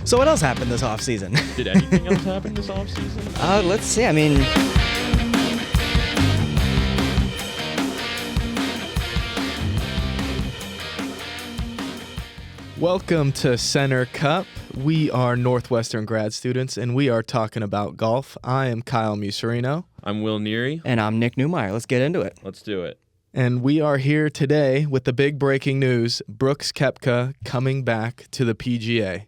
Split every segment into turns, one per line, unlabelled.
So what else happened this offseason?
Did anything else happen this offseason?
Let's see. I mean,
welcome to Center Cup. We are Northwestern grad students, and we are talking about golf. I am Kyle Muserino.
I'm Will Neary.
and I'm Nick Newmeyer. Let's get into it.
Let's do it.
And we are here today with the big breaking news, Brooks Koepka coming back to the PGA.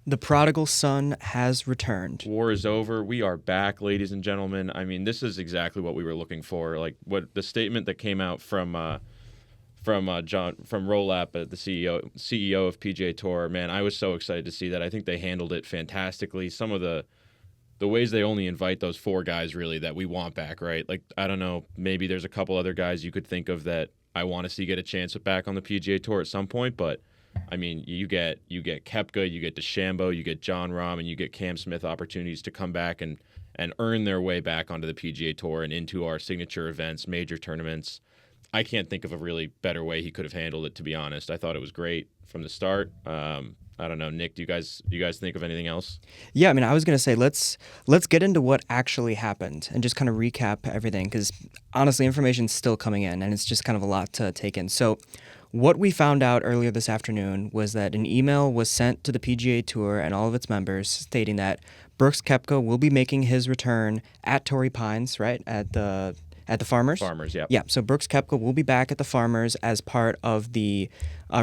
The prodigal son has returned.
War is over. We are back, ladies and gentlemen. I mean, this is exactly what we were looking for. Like what the statement that came out from Rolap, the CEO of PGA Tour. Man, I was so excited to see that. I think they handled it fantastically. Some of the ways they only invite those four guys really that we want back, right? Like, I don't know, maybe there's a couple other guys you could think of that I want to see get a chance back on the PGA Tour at some point, but I mean, you get Koepka, you get DeChambeau, you get Jon Rahm, and you get Cam Smith opportunities to come back and earn their way back onto the PGA Tour and into our signature events, major tournaments. I can't think of a really better way he could have handled it, to be honest. I thought it was great from the start. I don't know, Nick, do you guys think of anything else?
Yeah, I mean, I was going to say let's get into what actually happened and just kind of recap everything because honestly, information's still coming in and it's just kind of a lot to take in. So what we found out earlier this afternoon was that an email was sent to the PGA Tour and all of its members stating that Brooks Koepka will be making his return at Torrey Pines, right, at the Farmers?
Farmers, yeah.
Yeah, so Brooks Koepka will be back at the Farmers as part of the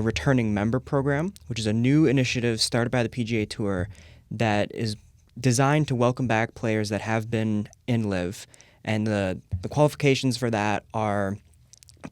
returning member program, which is a new initiative started by the PGA Tour that is designed to welcome back players that have been in LIV. And the qualifications for that are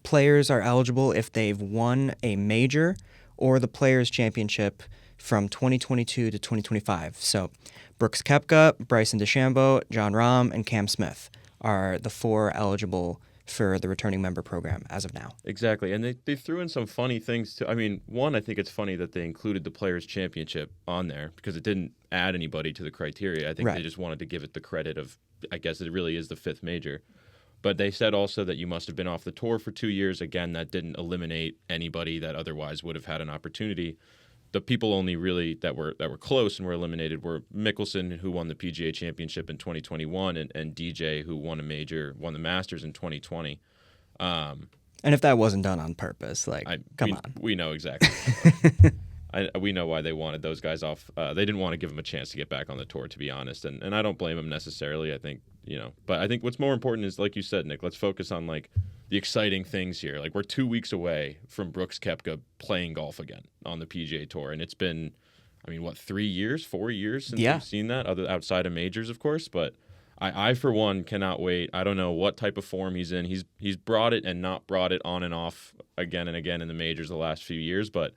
players are eligible if they've won a major or the Players' Championship from 2022 to 2025. So Brooks Koepka, Bryson DeChambeau, Jon Rahm, and Cam Smith are the four eligible for the returning member program as of now.
Exactly, and they threw in some funny things too. I mean, one, I think it's funny that they included the Players' Championship on there because it didn't add anybody to the criteria. I think They just wanted to give it the credit of, I guess it really is the fifth major. But they said also that you must have been off the tour for 2 years. Again, that didn't eliminate anybody that otherwise would have had an opportunity. The people only really that were close and were eliminated were Mickelson, who won the PGA Championship in 2021, and DJ, who won the Masters in 2020.
And if that wasn't done on purpose, come on.
We know exactly. We know why they wanted those guys off. They didn't want to give them a chance to get back on the tour, to be honest. And I don't blame them necessarily. I think, but I think what's more important is, like you said, Nick, let's focus on the exciting things here. Like, we're 2 weeks away from Brooks Koepka playing golf again on the PGA Tour. And it's been, 3 years, 4 years since we've seen that, outside of majors, of course. But I, for one, cannot wait. I don't know what type of form he's in. He's brought it and not brought it on and off again and again in the majors the last few years. But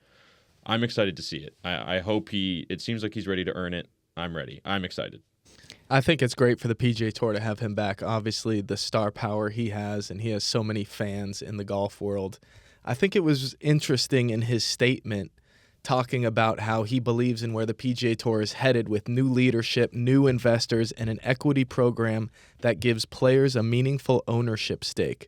I'm excited to see it. I hope it seems like he's ready to earn it. I'm ready. I'm excited.
I think it's great for the PGA Tour to have him back. Obviously, the star power he has, and he has so many fans in the golf world. I think it was interesting in his statement talking about how he believes in where the PGA Tour is headed with new leadership, new investors, and an equity program that gives players a meaningful ownership stake.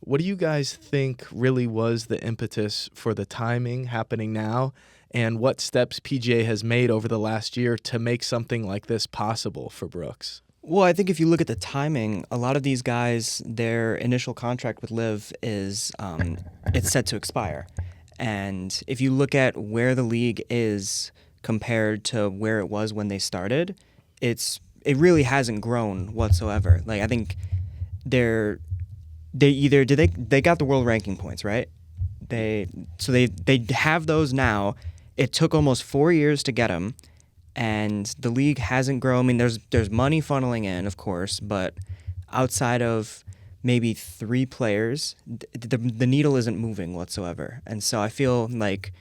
What do you guys think really was the impetus for the timing happening now, and what steps PGA has made over the last year to make something like this possible for Brooks?
Well, I think if you look at the timing, a lot of these guys, their initial contract with LIV is it's set to expire. And if you look at where the league is compared to where it was when they started, it really hasn't grown whatsoever. Like, I think they got the world ranking points, right? They have those now. It took almost 4 years to get them, and the league hasn't grown. I mean, there's money funneling in, of course, but outside of maybe 3 players, the needle isn't moving whatsoever. And so I feel like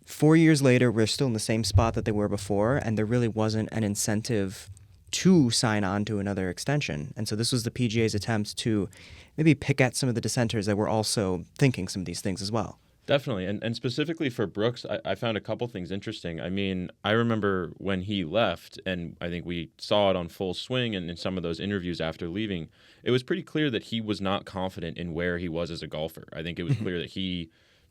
4 years later, we're still in the same spot that they were before, and there really wasn't an incentive to sign on to another extension. And so this was the PGA's attempt to maybe pick at some of the dissenters that were also thinking some of these things as well.
Definitely. And specifically for Brooks, I found a couple things interesting. I mean, I remember when he left, and I think we saw it on full swing and in some of those interviews after leaving, it was pretty clear that he was not confident in where he was as a golfer. I think it was clear that he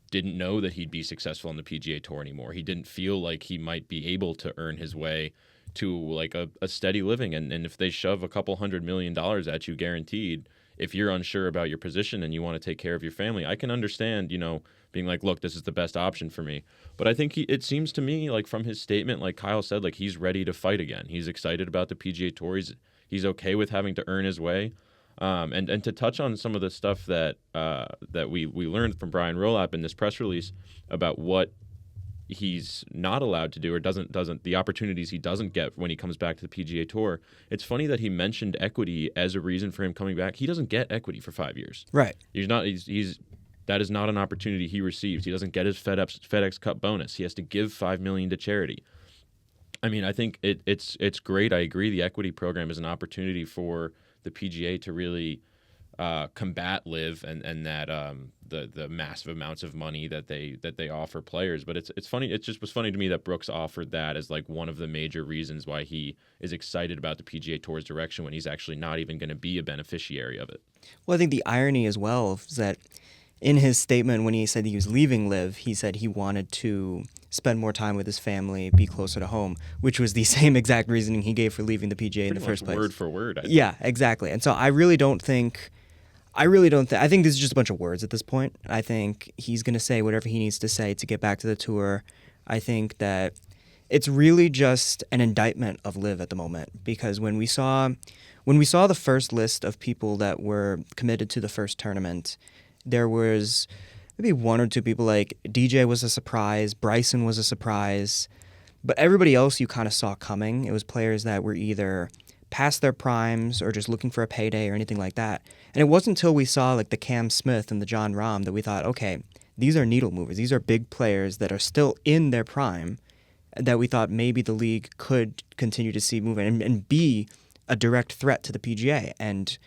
didn't know that he'd be successful on the PGA Tour anymore. He didn't feel like he might be able to earn his way to like a steady living. And if they shove a couple $100 million at you guaranteed, if you're unsure about your position and you want to take care of your family, I can understand, being like, look, this is the best option for me. But I think it seems to me like from his statement, like Kyle said, like he's ready to fight again. He's excited about the PGA Tour. He's okay with having to earn his way. And to touch on some of the stuff that we learned from Brian Rolap in this press release about what he's not allowed to do or doesn't the opportunities he doesn't get when he comes back to the PGA Tour. It's funny that he mentioned equity as a reason for him coming back. He doesn't get equity for 5 years.
Right.
That is not an opportunity he receives. He doesn't get his FedEx Cup bonus. He has to give $5 million to charity. I mean, I think it's great. I agree. The equity program is an opportunity for the PGA to really combat LIV and that the massive amounts of money that they offer players. But it's funny. It just was funny to me that Brooks offered that as like one of the major reasons why he is excited about the PGA Tour's direction when he's actually not even going to be a beneficiary of it.
Well, I think the irony as well is that in his statement when he said he was leaving LIV, he said he wanted to spend more time with his family, be closer to home, which was the same exact reasoning he gave for leaving the PGA in the first place.
Word for word.
Yeah, exactly. And so I think this is just a bunch of words at this point. I think he's going to say whatever he needs to say to get back to the tour. I think that it's really just an indictment of LIV at the moment, because when we saw the first list of people that were committed to the first tournament, there was maybe one or two people. Like DJ was a surprise, Bryson was a surprise, but everybody else you kind of saw coming. It was players that were either past their primes or just looking for a payday or anything like that. And it wasn't until we saw like the Cam Smith and the John Rahm that we thought, okay, these are needle movers. These are big players that are still in their prime that we thought maybe the league could continue to see moving and be a direct threat to the PGA. And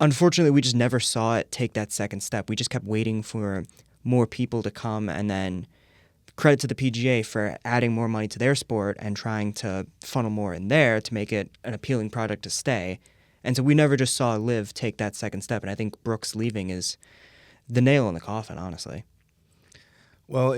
unfortunately, we just never saw it take that second step. We just kept waiting for more people to come, and then credit to the PGA for adding more money to their sport and trying to funnel more in there to make it an appealing product to stay. And so we never just saw LIV take that second step. And I think Brooks leaving is the nail in the coffin, honestly.
Well,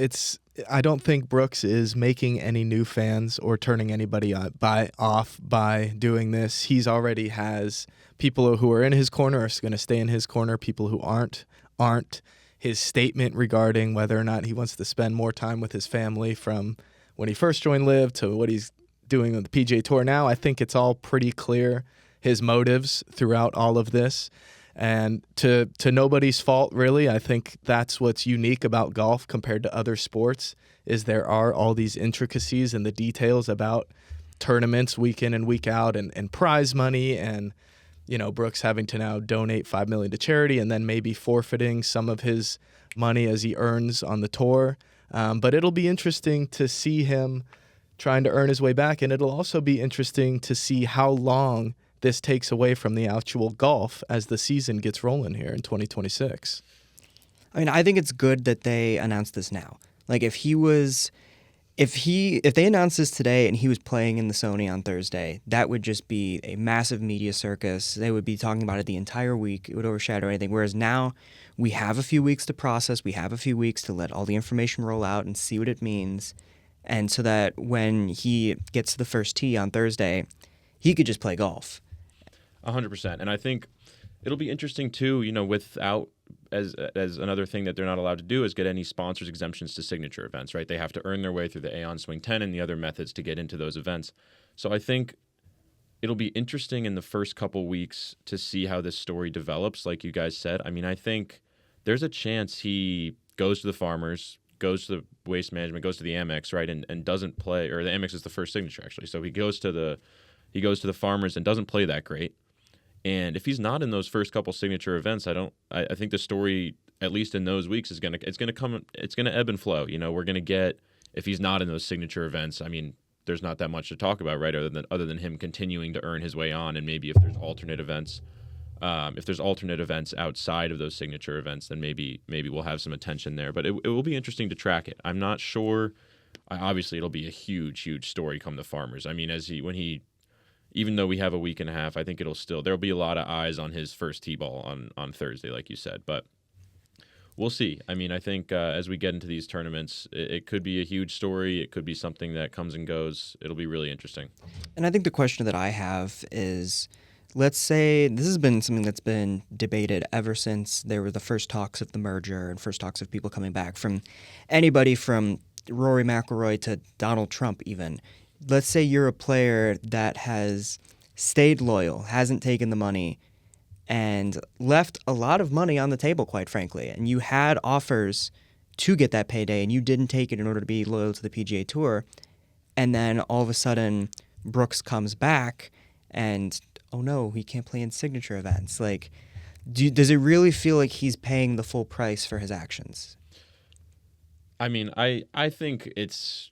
I don't think Brooks is making any new fans or turning anybody off by doing this. He's already has people who are in his corner are going to stay in his corner. People who aren't. His statement regarding whether or not he wants to spend more time with his family from when he first joined LIV to what he's doing on the PGA Tour now, I think it's all pretty clear, his motives throughout all of this. And to nobody's fault, really. I think that's what's unique about golf compared to other sports is there are all these intricacies and the details about tournaments week in and week out and prize money and, Brooks having to now donate $5 million to charity and then maybe forfeiting some of his money as he earns on the tour. But it'll be interesting to see him trying to earn his way back, and it'll also be interesting to see how long this takes away from the actual golf as the season gets rolling here in 2026.
I mean, I think it's good that they announced this now. Like if they announced this today and he was playing in the Sony on Thursday, that would just be a massive media circus. They would be talking about it the entire week. It would overshadow anything. Whereas now we have a few weeks to process. We have a few weeks to let all the information roll out and see what it means. And so that when he gets to the first tee on Thursday, he could just play golf.
100%. And I think it'll be interesting too, without as another thing that they're not allowed to do is get any sponsors exemptions to signature events, right? They have to earn their way through the Aon Swing 10 and the other methods to get into those events. So I think it'll be interesting in the first couple weeks to see how this story develops, like you guys said. I mean, I think there's a chance he goes to the Farmers, goes to the Waste Management, goes to the Amex, right, and doesn't play, or the Amex is the first signature actually. So he goes to the Farmers and doesn't play that great. And if he's not in those first couple signature events, I think the story, at least in those weeks, it's gonna ebb and flow. We're gonna get, if he's not in those signature events, I mean, there's not that much to talk about, right? Other than him continuing to earn his way on, and maybe if there's alternate events outside of those signature events, then maybe we'll have some attention there. But it will be interesting to track it. I'm not sure. Obviously, it'll be a huge story come the Farmers. I mean, even though we have a week and a half, I think there'll be a lot of eyes on his first tee ball on Thursday, like you said. But we'll see. I mean, I think as we get into these tournaments, it could be a huge story. It could be something that comes and goes. It'll be really interesting.
And I think the question that I have is, let's say this has been something that's been debated ever since there were the first talks of the merger and first talks of people coming back, from anybody from Rory McIlroy to Donald Trump even. Let's say you're a player that has stayed loyal, hasn't taken the money, and left a lot of money on the table, quite frankly, and you had offers to get that payday and you didn't take it in order to be loyal to the PGA Tour, and then all of a sudden Brooks comes back and, oh no, he can't play in signature events. Like, does it really feel like he's paying the full price for his actions?
I mean, I think it's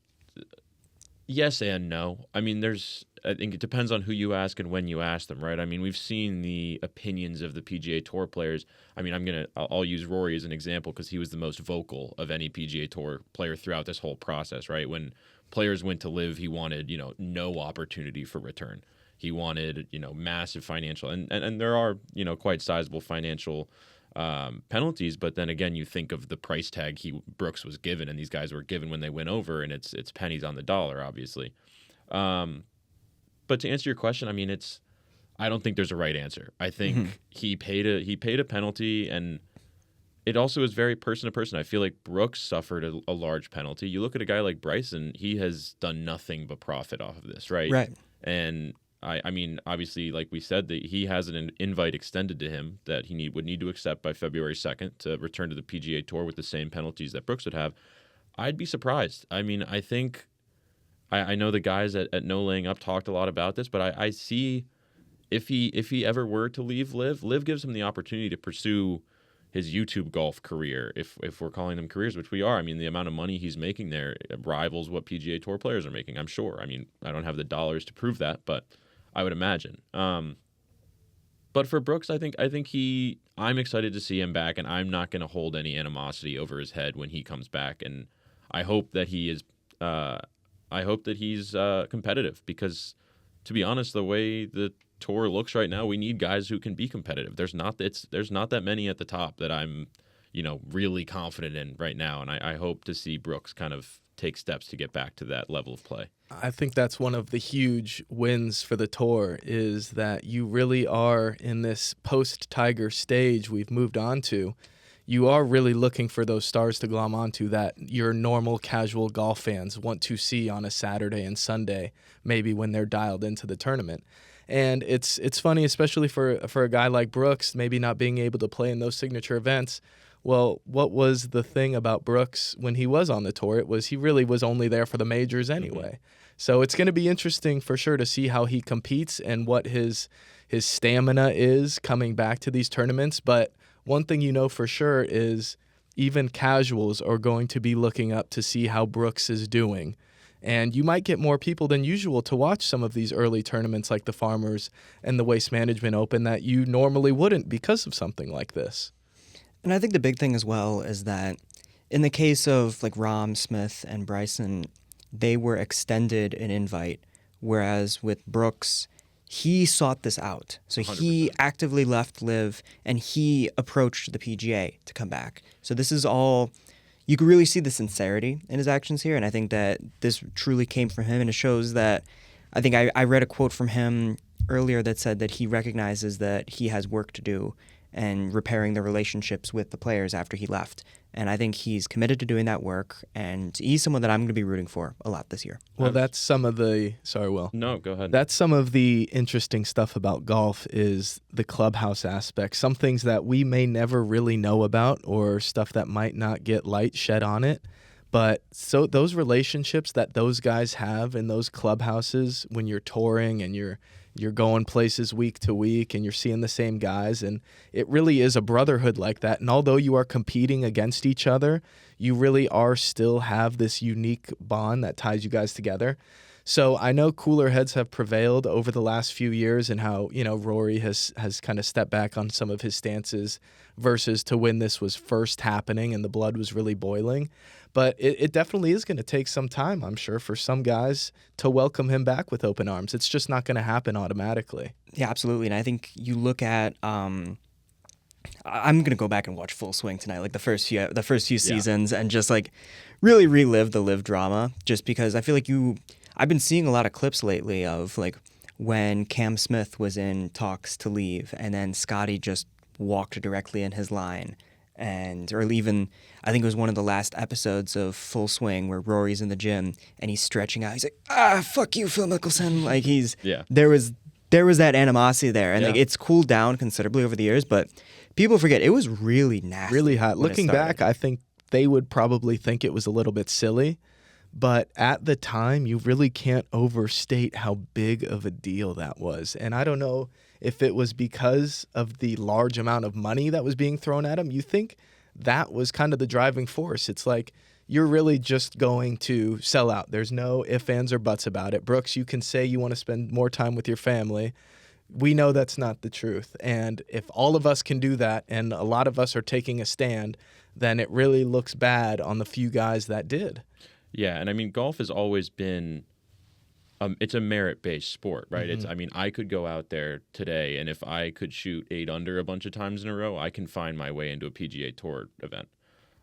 yes and no. I mean, I think it depends on who you ask and when you ask them, right? I mean, we've seen the opinions of the PGA Tour players. I mean, I'll use Rory as an example because he was the most vocal of any PGA Tour player throughout this whole process, right? When players went to LIV, he wanted, no opportunity for return. He wanted, massive financial, and there are, quite sizable financial penalties, but then again, you think of the price tag Brooks was given, and these guys were given when they went over, and it's pennies on the dollar, obviously. But to answer your question, I mean, I don't think there's a right answer. I think he paid a penalty, and it also is very person to person. I feel like Brooks suffered a large penalty. You look at a guy like Bryson; he has done nothing but profit off of this, right?
Right.
And I mean, obviously, like we said, that he has an invite extended to him that he would need to accept by February 2nd to return to the PGA Tour with the same penalties that Brooks would have. I'd be surprised. I mean, I think I know the guys at No Laying Up talked a lot about this, but I see if he ever were to leave LIV gives him the opportunity to pursue his YouTube golf career, if we're calling them careers, which we are. I mean, the amount of money he's making there rivals what PGA Tour players are making, I'm sure. I mean, I don't have the dollars to prove that, but I would imagine. But for Brooks, I think I'm excited to see him back, and I'm not going to hold any animosity over his head when he comes back. And I hope that he is. I hope that he's competitive, because, to be honest, the way the tour looks right now, we need guys who can be competitive. There's not that many at the top that I'm, really confident in right now, and I hope to see Brooks kind of take steps to get back to that level of play.
I think that's one of the huge wins for the tour, is that you really are in this post-Tiger stage we've moved on to. You are really looking for those stars to glom onto that your normal casual golf fans want to see on a Saturday and Sunday, maybe when they're dialed into the tournament. And it's funny, especially for a guy like Brooks, maybe not being able to play in those signature events. Well, what was the thing about Brooks when he was on the tour? It was he really was only there for the majors anyway. Mm-hmm. So it's going to be interesting for sure to see how he competes and what his stamina is coming back to these tournaments. But one thing you know for sure is even casuals are going to be looking up to see how Brooks is doing. And you might get more people than usual to watch some of these early tournaments like the Farmers and the Waste Management Open that you normally wouldn't because of something like this.
And I think the big thing as well is that in the case of like Rahm, Smith, and Bryson, they were extended an invite, whereas with Brooks, he sought this out. So
100%.
He actively left LIV and he approached the PGA to come back. So this is all, you can really see the sincerity in his actions here, and I think that this truly came from him, and it shows that, I think I read a quote from him earlier that said that he recognizes that he has work to do and repairing the relationships with the players after he left. And I think he's committed to doing that work, and he's someone that I'm going to be rooting for a lot this year.
Well, that's some of the... Sorry, Will.
No, go ahead.
That's some of the interesting stuff about golf is the clubhouse aspect. Some things that we may never really know about, or stuff that might not get light shed on it. But so those relationships that those guys have in those clubhouses when you're touring and you're going places week to week and you're seeing the same guys, and it really is a brotherhood like that. And although you are competing against each other, you really are still have this unique bond that ties you guys together. So I know cooler heads have prevailed over the last few years, and how, Rory has kind of stepped back on some of his stances versus to when this was first happening and the blood was really boiling. But it definitely is going to take some time, I'm sure, for some guys to welcome him back with open arms. It's just not going to happen automatically.
Yeah, absolutely. And I think you look at I'm gonna go back and watch Full Swing tonight, like the first few seasons, and just like really relive the LIV drama. Just because I feel like I've been seeing a lot of clips lately of like when Cam Smith was in talks to leave, and then Scotty just walked directly in his line, or even I think it was one of the last episodes of Full Swing where Rory's in the gym and he's stretching out. He's like, fuck you, Phil Mickelson. Like there was that animosity there, and like it's cooled down considerably over the years, but people forget it was really nasty.
Really hot. Looking back, I think they would probably think it was a little bit silly, but at the time, you really can't overstate how big of a deal that was. And I don't know if it was because of the large amount of money that was being thrown at him. You think that was kind of the driving force. It's like, you're really just going to sell out. There's no ifs, ands, or buts about it. Brooks, you can say you want to spend more time with your family. We know that's not the truth. And if all of us can do that, and a lot of us are taking a stand, then it really looks bad on the few guys that did.
Yeah, and I mean, golf has always been it's a merit-based sport, right?
Mm-hmm.
I could go out there today, and if I could shoot 8 under a bunch of times in a row, I can find my way into a PGA Tour event.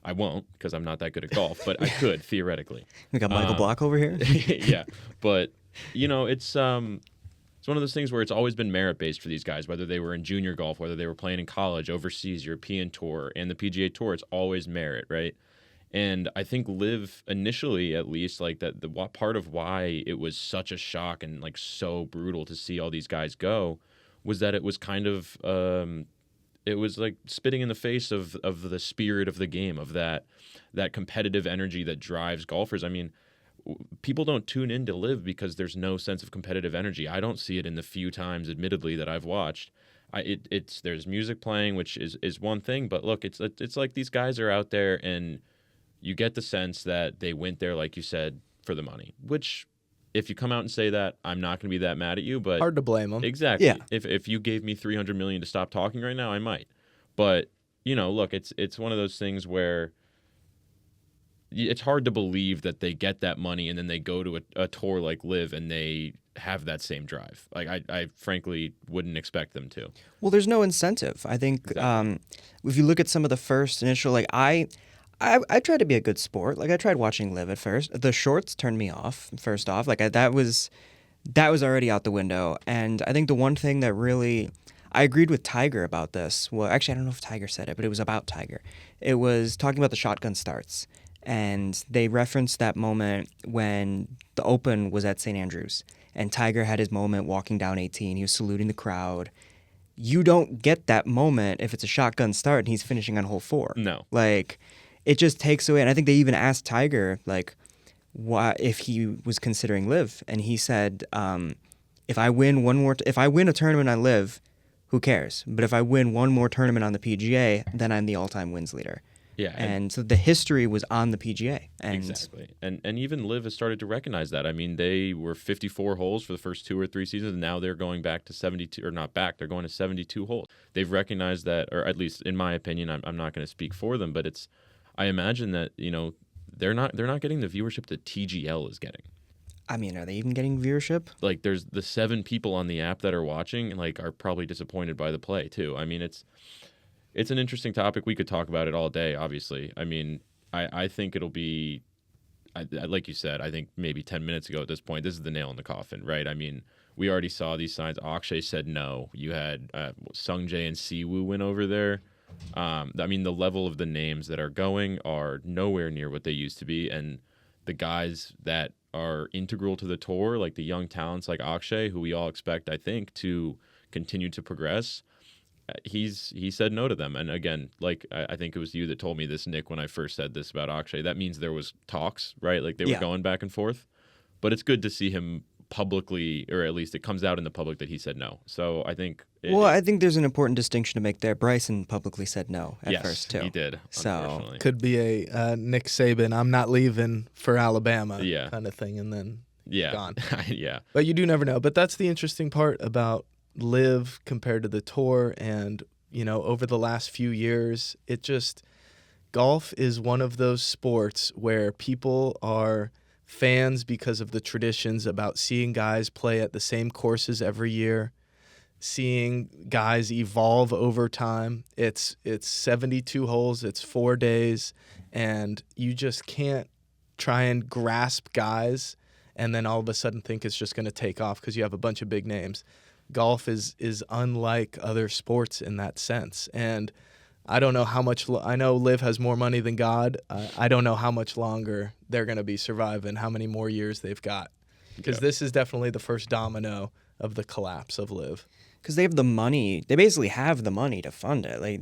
I won't, because I'm not that good at golf, but I could, theoretically.
We got Michael Block over here.
Yeah, but, it's one of those things where it's always been merit-based for these guys, whether they were in junior golf, whether they were playing in college, overseas, European Tour, and the PGA Tour, it's always merit, right? And I think LIV initially, at least, like the part of why it was such a shock and like so brutal to see all these guys go was that it was kind of it was like spitting in the face of the spirit of the game, of that competitive energy that drives golfers. I mean, people don't tune in to LIV because there's no sense of competitive energy. I don't see it in the few times, admittedly, that I've watched. There's music playing, which is one thing, but look, it's like these guys are out there and you get the sense that they went there, like you said, for the money, which if you come out and say that, I'm not going to be that mad at you, but
hard to blame them.
Exactly.
Yeah.
If you gave me $300 million to stop talking right now, I might. But, look, it's one of those things where it's hard to believe that they get that money and then they go to a tour like LIV and they have that same drive. Like I frankly wouldn't expect them to.
Well, there's no incentive. I think if you look at some of the first initial, like I tried to be a good sport. Like I tried watching LIV at first. The shorts turned me off. First off, like that was already out the window. And I think the one thing that really I agreed with Tiger about this. Well, actually, I don't know if Tiger said it, but it was about Tiger. It was talking about the shotgun starts, and they referenced that moment when the Open was at St. Andrews, and Tiger had his moment walking down 18. He was saluting the crowd. You don't get that moment if it's a shotgun start and he's finishing on hole 4.
No.
Like, it just takes away. And I think they even asked Tiger, like, what if he was considering LIV, and he said, if I win a tournament on LIV, who cares? But if I win one more tournament on the PGA, then I'm the all-time wins leader.
Yeah,
and so the history was on the PGA. And
exactly. And even LIV has started to recognize that. I mean, they were 54 holes for the first 2 or 3 seasons, and now they're going back to 72, or not back, they're going to 72 holes. They've recognized that, or at least in my opinion, I'm not going to speak for them, but I imagine that, they're not getting the viewership that TGL is getting.
I mean, are they even getting viewership?
Like, there's the 7 people on the app that are watching, and like are probably disappointed by the play too. I mean, it's an interesting topic. We could talk about it all day, obviously. I mean, I think it'll be, like you said, I think maybe 10 minutes ago at this point, this is the nail in the coffin, right? I mean, we already saw these signs. Akshay said no. You had Sungjae and Siwoo went over there. I mean, the level of the names that are going are nowhere near what they used to be. And the guys that are integral to the tour, like the young talents like Akshay, who we all expect, I think, to continue to progress, he said no to them. And again, like I think it was you that told me this, Nick, when I first said this about Akshay. That means there was talks, right? Like they were going back and forth. But it's good to see him publicly, or at least it comes out in the public that he said no. So I think
I think there's an important distinction to make there. Bryson publicly said no at first too.
He did.
So
could be a Nick Saban, I'm not leaving for Alabama kind of thing, and then gone.
Yeah.
But you do never know. But that's the interesting part about LIV compared to the tour, and over the last few years, golf is one of those sports where people are fans because of the traditions about seeing guys play at the same courses every year. seeing guys evolve over time. It's 72 holes, it's 4 days, and you just can't try and grasp guys and then all of a sudden think it's just going to take off because you have a bunch of big names. Golf is unlike other sports in that sense. And I don't know how much I know LIV has more money than God. I don't know how much longer they're going to be surviving, how many more years they've got. Because this is definitely the first domino of the collapse of LIV.
Because they have the money. They basically have the money to fund it. Like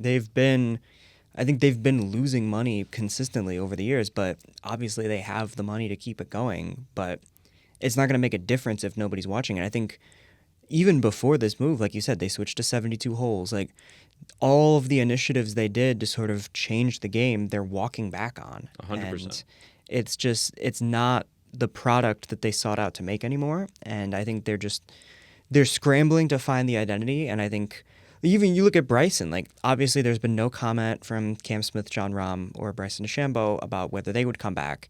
I think they've been losing money consistently over the years, but obviously they have the money to keep it going. But it's not going to make a difference if nobody's watching it. I think even before this move, like you said, they switched to 72 holes. Like all of the initiatives they did to sort of change the game, they're walking back on.
100%.
And it's not the product that they sought out to make anymore. And I think they're scrambling to find the identity. And I think even you look at Bryson, like obviously there's been no comment from Cam Smith, Jon Rahm, or Bryson DeChambeau about whether they would come back.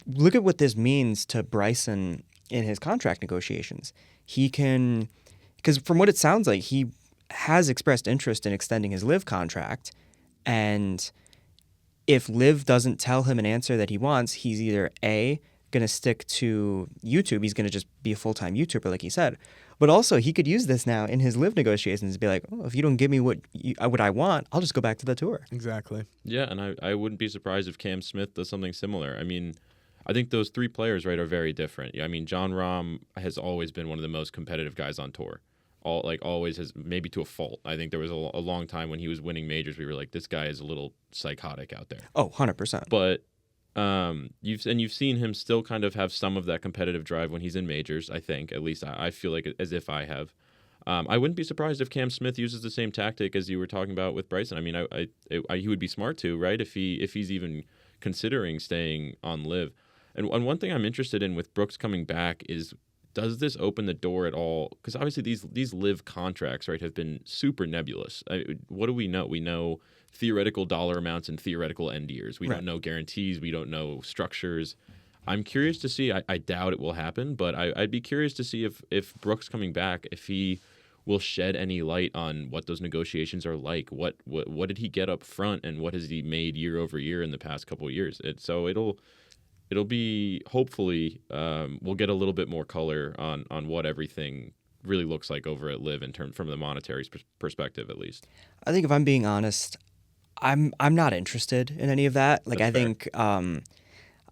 Look at what this means to Bryson in his contract negotiations. He can, because from what it sounds like, he has expressed interest in extending his LIV contract. And if LIV doesn't tell him an answer that he wants, he's either A, going to stick to YouTube. He's going to just be a full-time YouTuber, like he said. But also, he could use this now in his LIV negotiations to be like, oh, if you don't give me what I want, I'll just go back to the tour.
Exactly.
Yeah, and I wouldn't be surprised if Cam Smith does something similar. I mean, I think those three players, right, are very different. I mean, Jon Rahm has always been one of the most competitive guys on tour. Always has, maybe to a fault. I think there was a long time when he was winning majors, we were like, this guy is a little psychotic out there.
Oh, 100%.
But you've seen him still kind of have some of that competitive drive when he's in majors. I think, at least I feel like as if I have. I wouldn't be surprised if Cam Smith uses the same tactic as you were talking about with Bryson. I mean, he would be smart to, right? If he's even considering staying on LIV. And one thing I'm interested in with Brooks coming back is, does this open the door at all? Because obviously these LIV contracts, right, have been super nebulous. What do we know? We know theoretical dollar amounts and theoretical end years. We don't know guarantees. We don't know structures. I'm curious to see. I doubt it will happen, but I'd be curious to see if Brooks coming back, if he will shed any light on what those negotiations are like. What did he get up front, and what has he made year over year in the past couple of years? It'll be, hopefully, we'll get a little bit more color on what everything really looks like over at LIV from the monetary perspective, at least.
I think if I'm being honest, I'm not interested in any of that. Like,
That's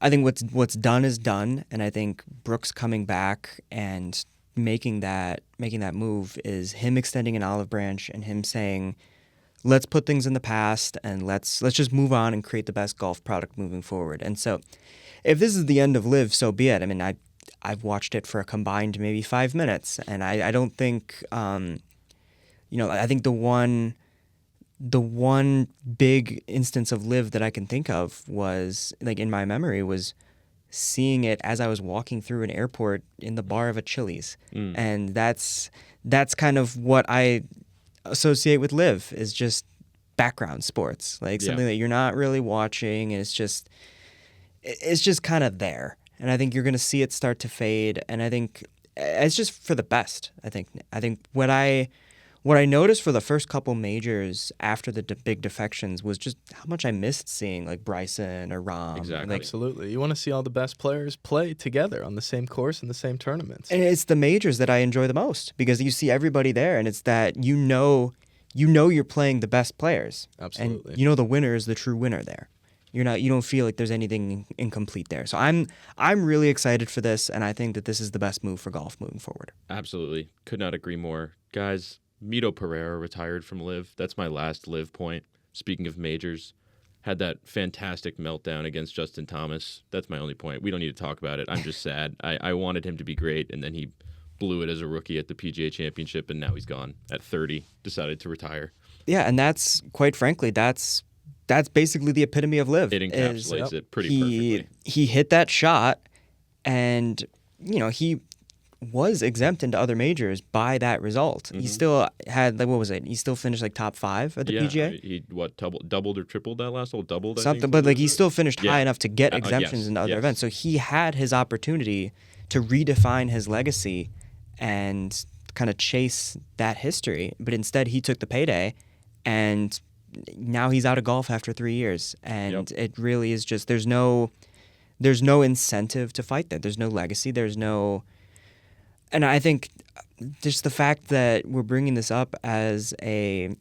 I think what's done is done, and I think Brooks coming back and making that move is him extending an olive branch and him saying, let's put things in the past and let's just move on and create the best golf product moving forward. And so, if this is the end of LIV, so be it. I mean, I've watched it for a combined maybe 5 minutes, and I don't think, I think the one big instance of LIV that I can think of was, like, in my memory, was seeing it as I was walking through an airport in the bar of a Chili's. And that's kind of what I associate with LIV, is just background sports, like something that you're not really watching, and it's just kind of there. And I think you're going to see it start to fade, and I think it's just for the best. I think what I noticed for the first couple majors after the big defections was just how much I missed seeing, like, Bryson or Rahm.
Exactly.
Absolutely. You want to see all the best players play together on the same course in the same tournaments.
And it's the majors that I enjoy the most, because you see everybody there, and it's that you know you're playing the best players.
Absolutely.
And you know the winner is the true winner there. You don't feel like there's anything incomplete there. So I'm really excited for this, and I think that this is the best move for golf moving forward.
Absolutely. Could not agree more. Guys, Mito Pereira retired from LIV. That's my last LIV point. Speaking of majors, had that fantastic meltdown against Justin Thomas. That's my only point. We don't need to talk about it. I'm just sad. I wanted him to be great, and then he blew it as a rookie at the PGA Championship, and now he's gone at 30, decided to retire.
Yeah, and that's, quite frankly, that's basically the epitome of LIV.
It encapsulates it pretty perfectly.
He hit that shot, and he was exempt into other majors by that result.
Mm-hmm.
He still had, like, what was it? He still finished like top 5 at the PGA.
He doubled or tripled that last hole? Doubled, I
something,
think,
but like he still finished high enough to get exemptions
yes,
into other events. So he had his opportunity to redefine his legacy and kind of chase that history, but instead he took the payday, and now he's out of golf after 3 years, and it really is just there's no incentive to fight that. There's no legacy. There's no, and I think just the fact that we're bringing this up as a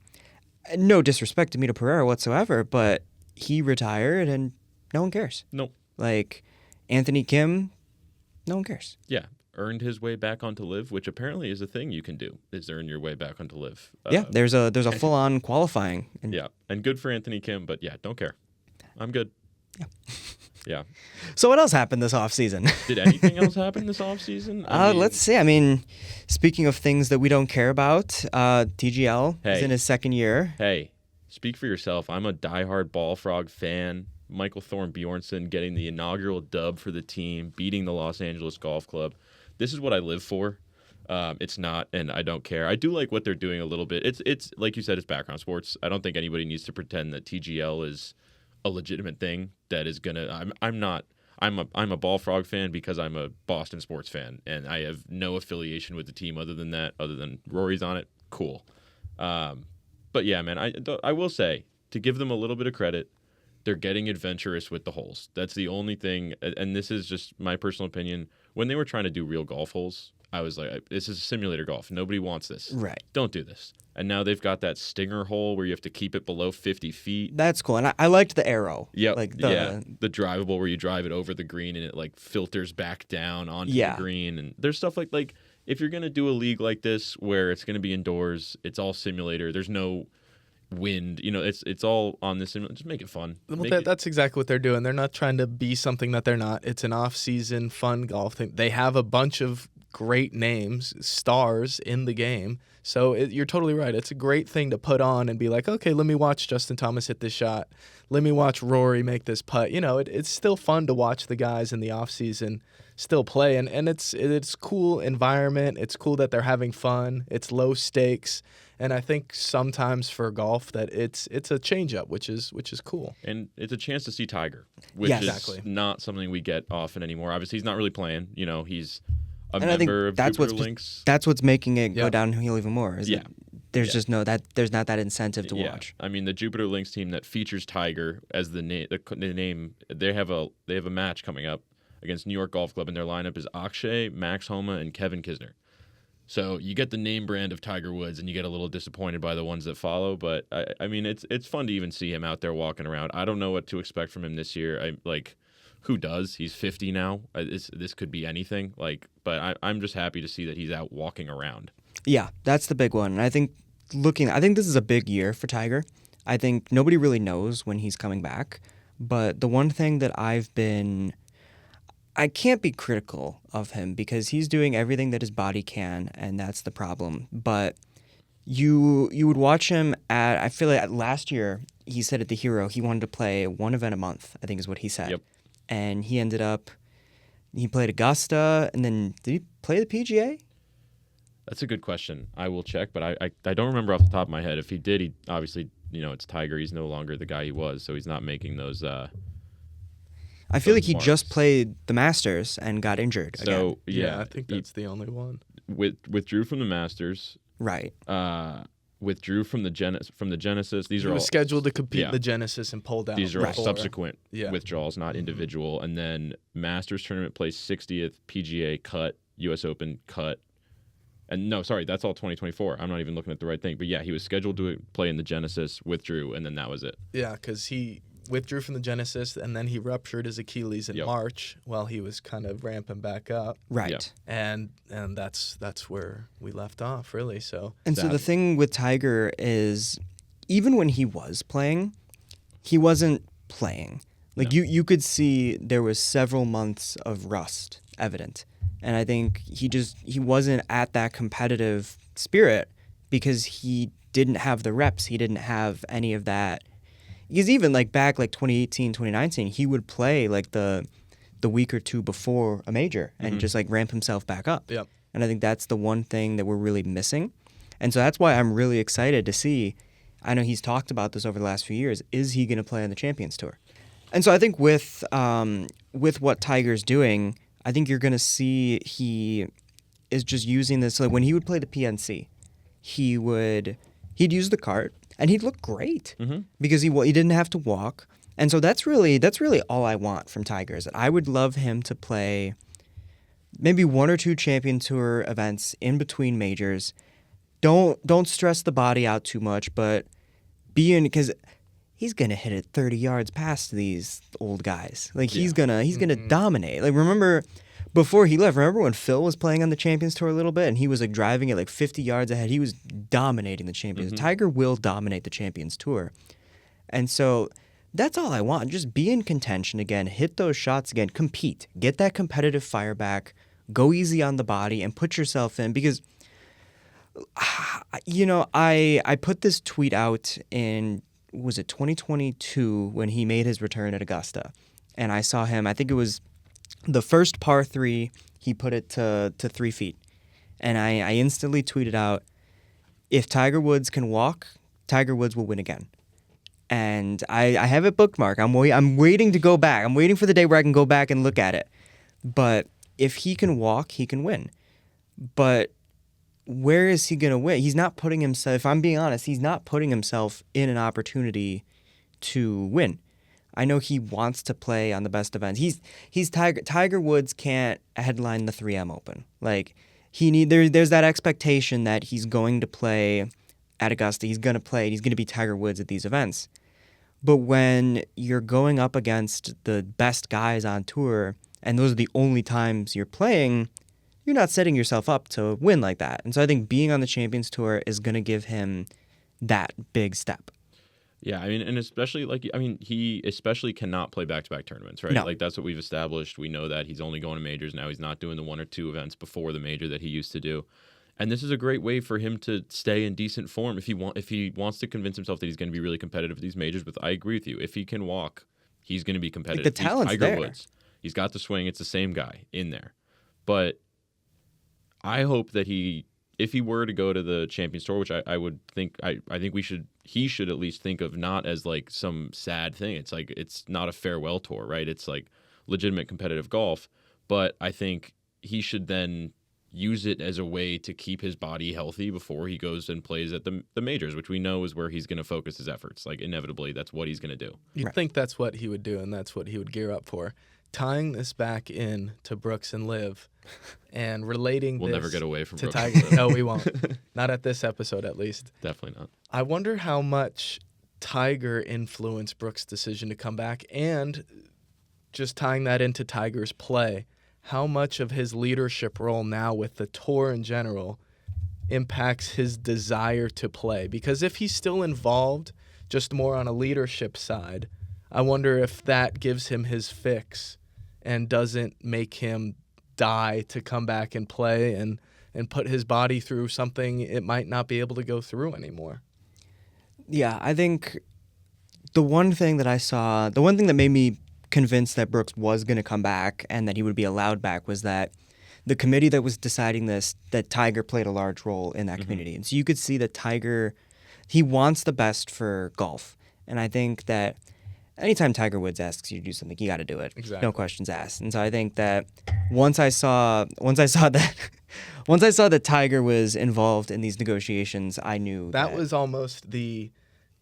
no disrespect to Mito Pereira whatsoever, but he retired and no one cares.
Nope.
Like Anthony Kim, no one cares.
Yeah. Earned his way back onto LIV, which apparently is a thing you can do, is earn your way back onto LIV.
Yeah, there's a full-on qualifying.
And good for Anthony Kim, but don't care. I'm good.
Yeah.
Yeah.
So what else happened this offseason?
Did anything else happen this offseason?
Let's see. I mean, speaking of things that we don't care about, TGL is in his second year.
Hey, speak for yourself. I'm a diehard Ball Frog fan. Michael Thorne Bjornsson getting the inaugural dub for the team, beating the Los Angeles Golf Club. This is what I live for. It's not, and I don't care. I do like what they're doing a little bit. It's like you said, it's background sports. I don't think anybody needs to pretend that TGL is a legitimate thing that is gonna. I'm a Ball Frog fan because I'm a Boston sports fan, and I have no affiliation with the team other than Rory's on it. Cool. But yeah, man, I will say, to give them a little bit of credit, they're getting adventurous with the holes. That's the only thing, and this is just my personal opinion. When they were trying to do real golf holes, I was like, this is simulator golf. Nobody wants this.
Right.
Don't do this. And now they've got that stinger hole where you have to keep it below 50 feet.
That's cool. And I liked the arrow.
Yep. Like the drivable where you drive it over the green and it like filters back down onto the green. And there's stuff like if you're going to do a league like this where it's going to be indoors, it's all simulator, there's no wind, it's all on this. Just make it fun.
Well, that's exactly what they're doing. They're not trying to be something that they're not. It's an off-season fun golf thing. They have a bunch of great names, stars in the game. So you're totally right. It's a great thing to put on and be like, okay, let me watch Justin Thomas hit this shot. Let me watch Rory make this putt. It's still fun to watch the guys in the off-season still play, and it's cool environment. It's cool that they're having fun. It's low stakes. And I think sometimes for golf that it's a change-up, which is cool.
And it's a chance to see Tiger, which is not something we get often anymore. Obviously, he's not really playing. He's a member of Jupiter Links.
That's what's making it go downhill even more. There's
just
there's not that incentive to watch.
I mean, the Jupiter Links team that features Tiger as the name, they have a match coming up against New York Golf Club, and their lineup is Akshay, Max Homa, and Kevin Kisner. So you get the name brand of Tiger Woods, and you get a little disappointed by the ones that follow. But I mean, it's fun to even see him out there walking around. I don't know what to expect from him this year. Who does? He's 50 now. This could be anything. But I'm just happy to see that he's out walking around.
Yeah, that's the big one. And I think this is a big year for Tiger. I think nobody really knows when he's coming back. But the one thing that I can't be critical of him because he's doing everything that his body can, and that's the problem. But you would watch him I feel like last year, he said at the Hero he wanted to play one event a month, I think is what he said.
Yep.
And he played Augusta, and then did he play the PGA?
That's a good question. I will check, but I don't remember off the top of my head. If he did, he obviously, it's Tiger. He's no longer the guy he was, so he's not making those
I feel like he just played the Masters and got injured again.
So,
I think that's the only one.
Withdrew from the Masters.
Right.
Withdrew from the Genesis. He
was scheduled to compete in the Genesis and pulled out.
These are all subsequent withdrawals, not individual. And then Masters tournament placed 60th, PGA cut, U.S. Open cut. And no, sorry, that's all 2024. I'm not even looking at the right thing. But yeah, he was scheduled to play in the Genesis, withdrew, and then that was it.
Yeah, because he withdrew from the Genesis, and then he ruptured his Achilles in March while he was kind of ramping back up.
Right.
Yep.
And that's where we left off, really. So
so the thing with Tiger is, even when he was playing, he wasn't playing. You could see there was several months of rust evident. And I think he wasn't at that competitive spirit because he didn't have the reps. He didn't have any of that. Because even back 2018, 2019, he would play the week or two before a major and just ramp himself back up.
Yep.
And I think that's the one thing that we're really missing. And so that's why I'm really excited to see. I know he's talked about this over the last few years. Is he going to play on the Champions Tour? And so I think with what Tiger's doing, I think you're going to see is just using this. Like when he would play the PNC, he'd use the cart and he'd look great because he didn't have to walk. And so that's really all I want from Tiger. Is that I would love him to play maybe 1 or 2 Champion Tour events in between majors. Don't stress the body out too much, but because he's gonna hit it 30 yards past these old guys. Like he's gonna dominate. Like remember before he left, remember when Phil was playing on the Champions Tour a little bit and he was like driving it like 50 yards ahead. He was dominating the Champions. Tiger will dominate the Champions Tour, and so that's all I want. Just be in contention again, hit those shots again, compete, get that competitive fire back, go easy on the body, and put yourself in because. I put this tweet out in, was it 2022 when he made his return at Augusta, and I saw him. I think it was the first par 3. He put it to 3 feet, and I instantly tweeted out, "If Tiger Woods can walk, Tiger Woods will win again." And I have it bookmarked. I'm waiting to go back. I'm waiting for the day where I can go back and look at it. But if he can walk, he can win. But where is he going to win? He's not putting himself, if I'm being honest, he's not putting himself in an opportunity to win. I know he wants to play on the best events. He's Tiger Woods can't headline the 3M Open. Like there's that expectation that he's going to play at Augusta. He's going to be Tiger Woods at these events. But when you're going up against the best guys on tour and those are the only times you're playing, you're not setting yourself up to win like that. And so I think being on the Champions Tour is going to give him that big step.
Yeah, I mean, and especially he especially cannot play back-to-back tournaments, right?
No.
Like that's what we've established. We know that he's only going to majors now. He's not doing the 1 or 2 events before the major that he used to do. And this is a great way for him to stay in decent form if he wants to convince himself that he's going to be really competitive at these majors. But I agree with you. If he can walk, he's going to be competitive.
Like the talent's
Tiger
there.
Woods. He's got the swing. It's the same guy in there. But I hope that if he were to go to the Champions Tour, which I would think, I think he should at least think of not as like some sad thing. It's like, it's not a farewell tour, right? It's like legitimate competitive golf. But I think he should then use it as a way to keep his body healthy before he goes and plays at the majors, which we know is where he's going to focus his efforts. Like inevitably, that's what he's going to do.
You'd think that's what he would do, and that's what he would gear up for. Tying this back in to Brooks and LIV and relating
We'll
this
never get away from
to
Brooks.
Tiger. No, we won't. Not at this episode, at least.
Definitely not.
I wonder how much Tiger influenced Brooks' decision to come back, and just tying that into Tiger's play, how much of his leadership role now with the tour in general impacts his desire to play. Because if he's still involved, just more on a leadership side, I wonder if that gives him his fix and doesn't make him die to come back and play and put his body through something it might not be able to go through anymore.
Yeah, I think the one thing that made me convinced that Brooks was going to come back and that he would be allowed back was that the committee that was deciding this, that Tiger played a large role in that community. And so you could see that Tiger, he wants the best for golf. And I think that anytime Tiger Woods asks you to do something, you got to do it.
Exactly.
No questions asked. And so I think that once I saw that Tiger was involved in these negotiations, I knew
that was almost the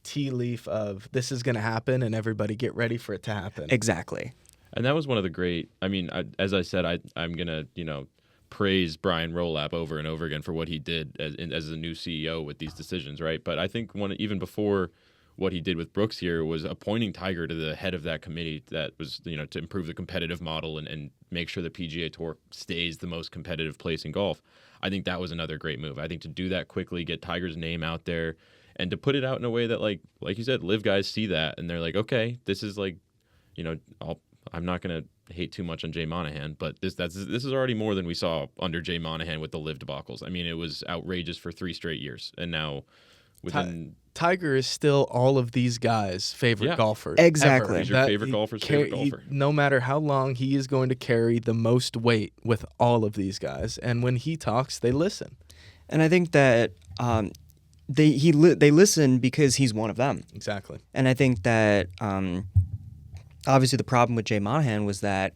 tea leaf of this is going to happen and everybody get ready for it to happen.
Exactly.
And that was one of the great, as I said, I'm going to, praise Brian Rolapp over and over again for what he did as a new CEO with these decisions, right? But I think even before what he did with Brooks here was appointing Tiger to the head of that committee that was, to improve the competitive model and make sure the PGA Tour stays the most competitive place in golf. I think that was another great move. I think to do that quickly, get Tiger's name out there, and to put it out in a way that, like you said, LIV guys see that and they're like, okay, this is like, I'm not going to hate too much on Jay Monahan, but this is already more than we saw under Jay Monahan with the LIV debacles. I mean, it was outrageous for 3 straight years, and now within
Tiger is still all of these guys' favorite golfer.
Exactly.
Ever.
He's your favorite golfer's favorite golfer.
No matter how long, he is going to carry the most weight with all of these guys, and when he talks, they listen.
And I think that they listen because he's one of them.
Exactly.
And I think that obviously the problem with Jay Monahan was that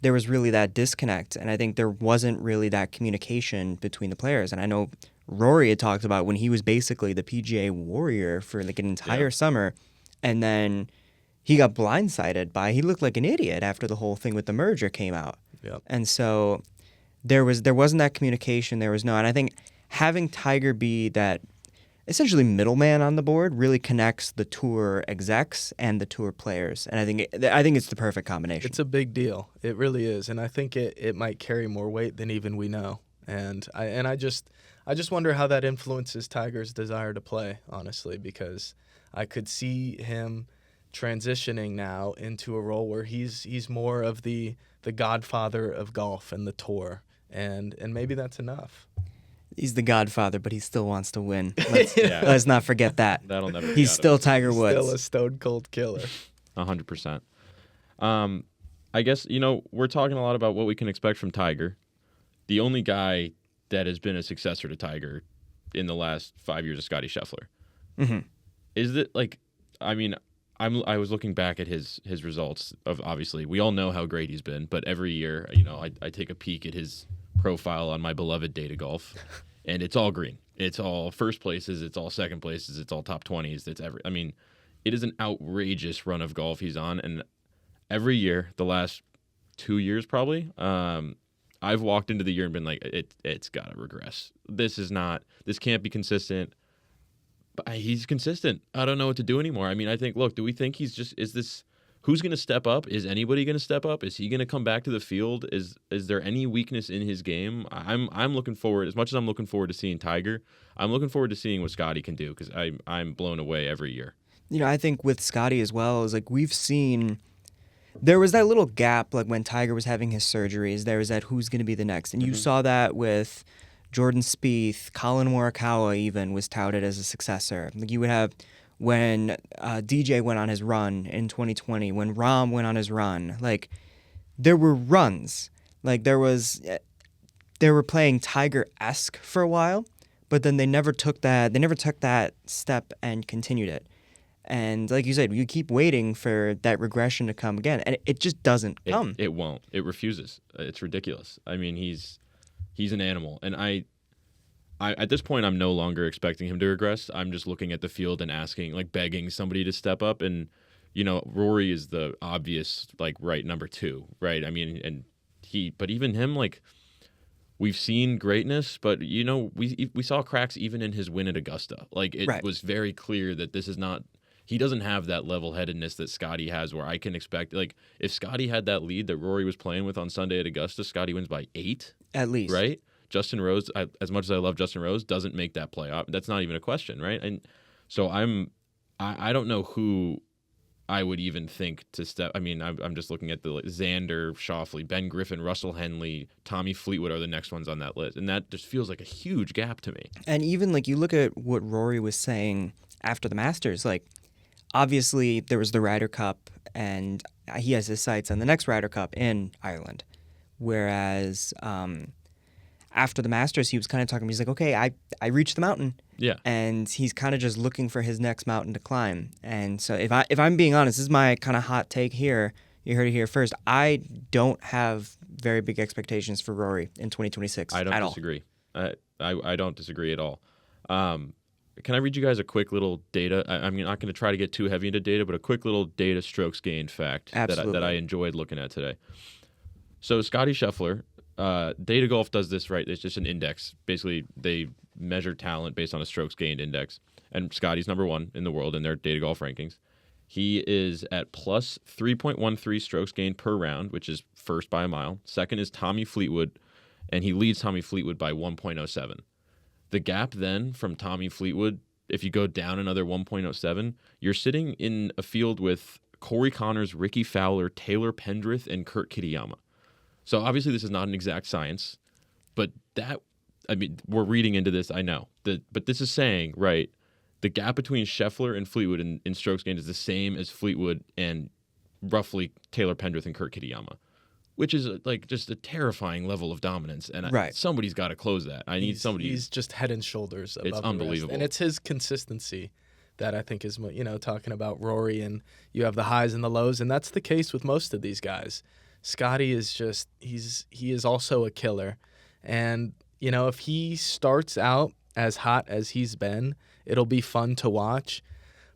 there was really that disconnect. And I think there wasn't really that communication between the players. And I know Rory had talked about when he was basically the PGA warrior for like an entire summer, and then he got blindsided by, he looked like an idiot after the whole thing with the merger came out.
Yep.
And so there wasn't that communication. There was no, and I think having Tiger be that essentially middleman on the board really connects the tour execs and the tour players. And I think it's the perfect combination.
It's a big deal. It really is. And I think it might carry more weight than even we know. And I just wonder how that influences Tiger's desire to play, honestly, because I could see him transitioning now into a role where he's more of the godfather of golf and the tour. And maybe that's enough.
He's the godfather, but he still wants to win. Let's not forget that.
That'll never be
He's
out of
still
his
Tiger Woods.
Still a stone cold killer.
100%. I guess, we're talking a lot about what we can expect from Tiger. The only guy that has been a successor to Tiger in the last 5 years is Scottie Scheffler.
Mm-hmm.
Is it I was looking back at his results of, obviously, we all know how great he's been, but every year, I take a peek at his profile on my beloved Data Golf, and it's all green. It's all first places, it's all second places, it's all top 20s. It is an outrageous run of golf he's on, and every year, the last 2 years probably, I've walked into the year and been like, it's got to regress. This can't be consistent. But he's consistent. I don't know what to do anymore. I think, look, do we think who's going to step up? Is anybody going to step up? Is he going to come back to the field? Is there any weakness in his game? I'm looking forward, as much as I'm looking forward to seeing Tiger, I'm looking forward to seeing what Scottie can do, because I'm blown away every year.
I think with Scottie as well, is like we've seen, there was that little gap, like when Tiger was having his surgeries, there was that who's going to be the next. And you saw that with Jordan Spieth, Colin Morikawa even was touted as a successor. Like you would have when DJ went on his run in 2020, when Rahm went on his run, like there were runs. Like they were playing Tiger-esque for a while, but then they never took that step and continued it. And like you said, you keep waiting for that regression to come again, and it just doesn't come.
It won't. It refuses. It's ridiculous. He's an animal, and I at this point I'm no longer expecting him to regress. I'm just looking at the field and asking, like begging somebody to step up. And Rory is the obvious right number 2, right? But even him, we've seen greatness, but we saw cracks even in his win at Augusta. It was very clear that this is not. He doesn't have that level-headedness that Scottie has, where I can expect, if Scottie had that lead that Rory was playing with on Sunday at Augusta, Scottie wins by 8.
At least.
Right? Justin Rose, as much as I love Justin Rose, doesn't make that playoff. That's not even a question, right? And so I don't know who I would even think to step. I'm just looking at the Xander, Schauffele, Ben Griffin, Russell Henley, Tommy Fleetwood are the next ones on that list. And that just feels like a huge gap to me.
And even you look at what Rory was saying after the Masters, obviously there was the Ryder Cup, and he has his sights on the next Ryder Cup in Ireland. Whereas after the Masters, he was kind of talking. He's like, okay, I reached the mountain.
Yeah.
And he's kind of just looking for his next mountain to climb. And so if I'm being honest, this is my kind of hot take here. You heard it here first. I don't have very big expectations for Rory in 2026
I don't
at
disagree. I don't disagree at all. Can I read you guys a quick little data? I'm not going to try to get too heavy into data, but a quick little data strokes gained fact that I enjoyed looking at today. So Scottie Scheffler, Data Golf does this, right? It's just an index. Basically, they measure talent based on a strokes gained index. And Scottie's number 1 in the world in their Data Golf rankings. He is at plus 3.13 strokes gained per round, which is first by a mile. Second is Tommy Fleetwood, and he leads Tommy Fleetwood by 1.07. The gap then from Tommy Fleetwood, if you go down another 1.07, you're sitting in a field with Corey Connors, Ricky Fowler, Taylor Pendrith, and Kurt Kitayama. So obviously this is not an exact science, but we're reading into this, I know. But this is saying, right, the gap between Scheffler and Fleetwood in strokes gained is the same as Fleetwood and roughly Taylor Pendrith and Kurt Kitayama, which is just a terrifying level of dominance. And somebody's got to close that. I need somebody.
He's just head and shoulders above.
It's unbelievable.
And it's his consistency that I think is, talking about Rory, and you have the highs and the lows, and that's the case with most of these guys. Scotty is just he is also a killer. And, if he starts out as hot as he's been, it'll be fun to watch.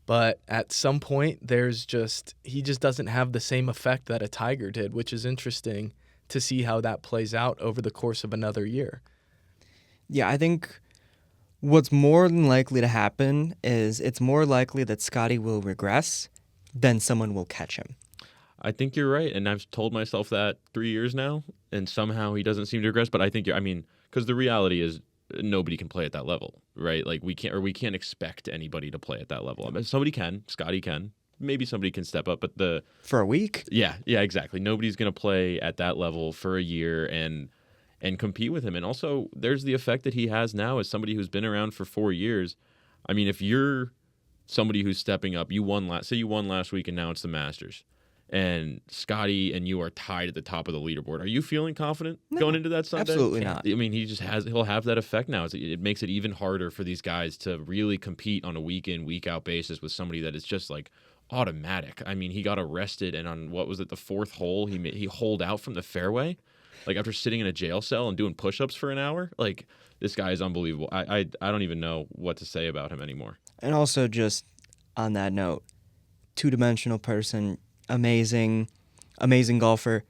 But at some point, he just doesn't have the same effect that a Tiger did, which is interesting to see how that plays out over the course of another year.
Yeah, I think what's more than likely to happen is it's more likely that Scotty will regress than someone will catch him.
I think you're right, and I've told myself that 3 years now, and somehow he doesn't seem to regress. But I think because the reality is nobody can play at that level, right? Like we can't expect anybody to play at that level. I mean, somebody can, Scotty can, maybe somebody can step up, but
for a week,
yeah, exactly. Nobody's gonna play at that level for a year and compete with him. And also, there's the effect that he has now as somebody who's been around for 4 years. I mean, if you're somebody who's stepping up, you won last week, and now it's the Masters, and Scotty and you are tied at the top of the leaderboard. Are you feeling confident going into that Sunday?
Absolutely not.
I mean, he'll have that effect now. It makes it even harder for these guys to really compete on a week in, week out basis with somebody that is just like automatic. I mean, he got arrested, and on what was it, the fourth hole, he holed out from the fairway, like after sitting in a jail cell and doing push-ups for an hour. Like, this guy is unbelievable. I don't even know what to say about him anymore.
And also, just on that note, two-dimensional person, amazing golfer,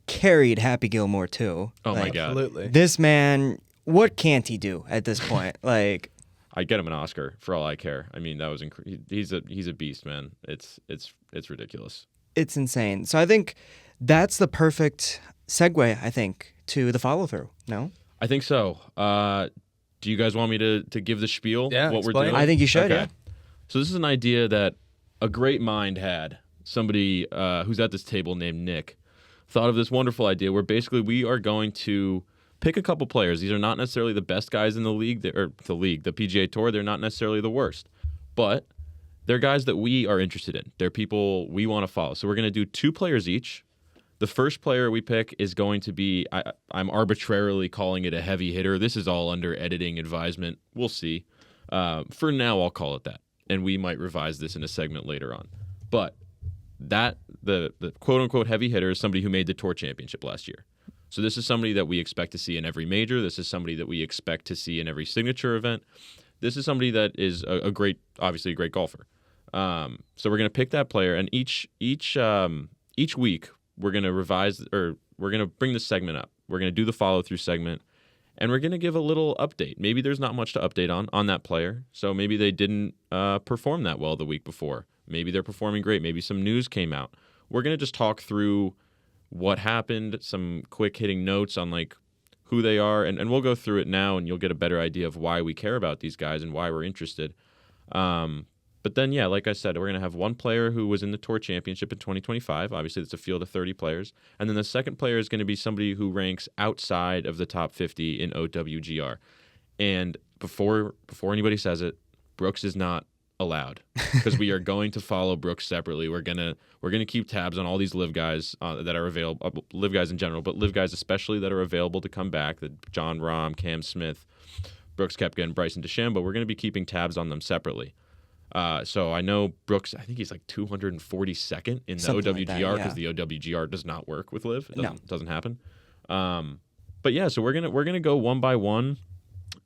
carried Happy Gilmore too.
Oh my God.
Absolutely.
This man, what can't he do at this point? Like,
I'd get him an Oscar for all I care. I mean, that was he's a beast, man. It's ridiculous.
It's insane. So I think that's the perfect segue, I think, to the follow-through. No?
I think so. Do you guys want me to give the spiel?
Yeah,
what we're
explain.
doing?
I think you should,
Okay.
yeah.
So this is an idea that a great mind had. Somebody who's at this table named Nick thought of this wonderful idea where basically we are going to pick a couple players. These are not necessarily the best guys in the league, the PGA Tour. They're not necessarily the worst, but they're guys that we are interested in. They're people we want to follow. So we're going to do 2 players each. The first player we pick is going to be, I'm arbitrarily calling it a heavy hitter. This is all under editing advisement. We'll see. For now, I'll call it that. And we might revise this in a segment later on. But the quote-unquote heavy hitter is somebody who made the Tour Championship last year. So this is somebody that we expect to see in every major. This is somebody that we expect to see in every signature event. This is somebody that is obviously a great golfer. So we're going to pick that player, and each week we're going to revise, or we're going to bring this segment up. We're going to do the follow-through segment, and we're going to give a little update. Maybe there's not much to update on that player. So maybe they didn't perform that well the week before. Maybe they're performing great. Maybe some news came out. We're going to just talk through what happened, some quick hitting notes on like who they are, and we'll go through it now, and you'll get a better idea of why we care about these guys and why we're interested. But then, yeah, like I said, we're going to have one player who was in the Tour Championship in 2025. Obviously, it's a field of 30 players. And then the second player is going to be somebody who ranks outside of the top 50 in OWGR. And before anybody says it, Brooks is not allowed, because we are going to follow Brooks separately. We're gonna keep tabs on all these LIV guys that are available, LIV guys in general, but LIV guys especially that are available to come back. That John Rahm, Cam Smith, Brooks Koepka, and Bryson DeChambeau. We're going to be keeping tabs on them separately. So I know Brooks, I think he's like 242nd in the
Something
OWGR,
like that,
because the OWGR does not work with LIV. It doesn't happen. But yeah, so we're gonna go one by one.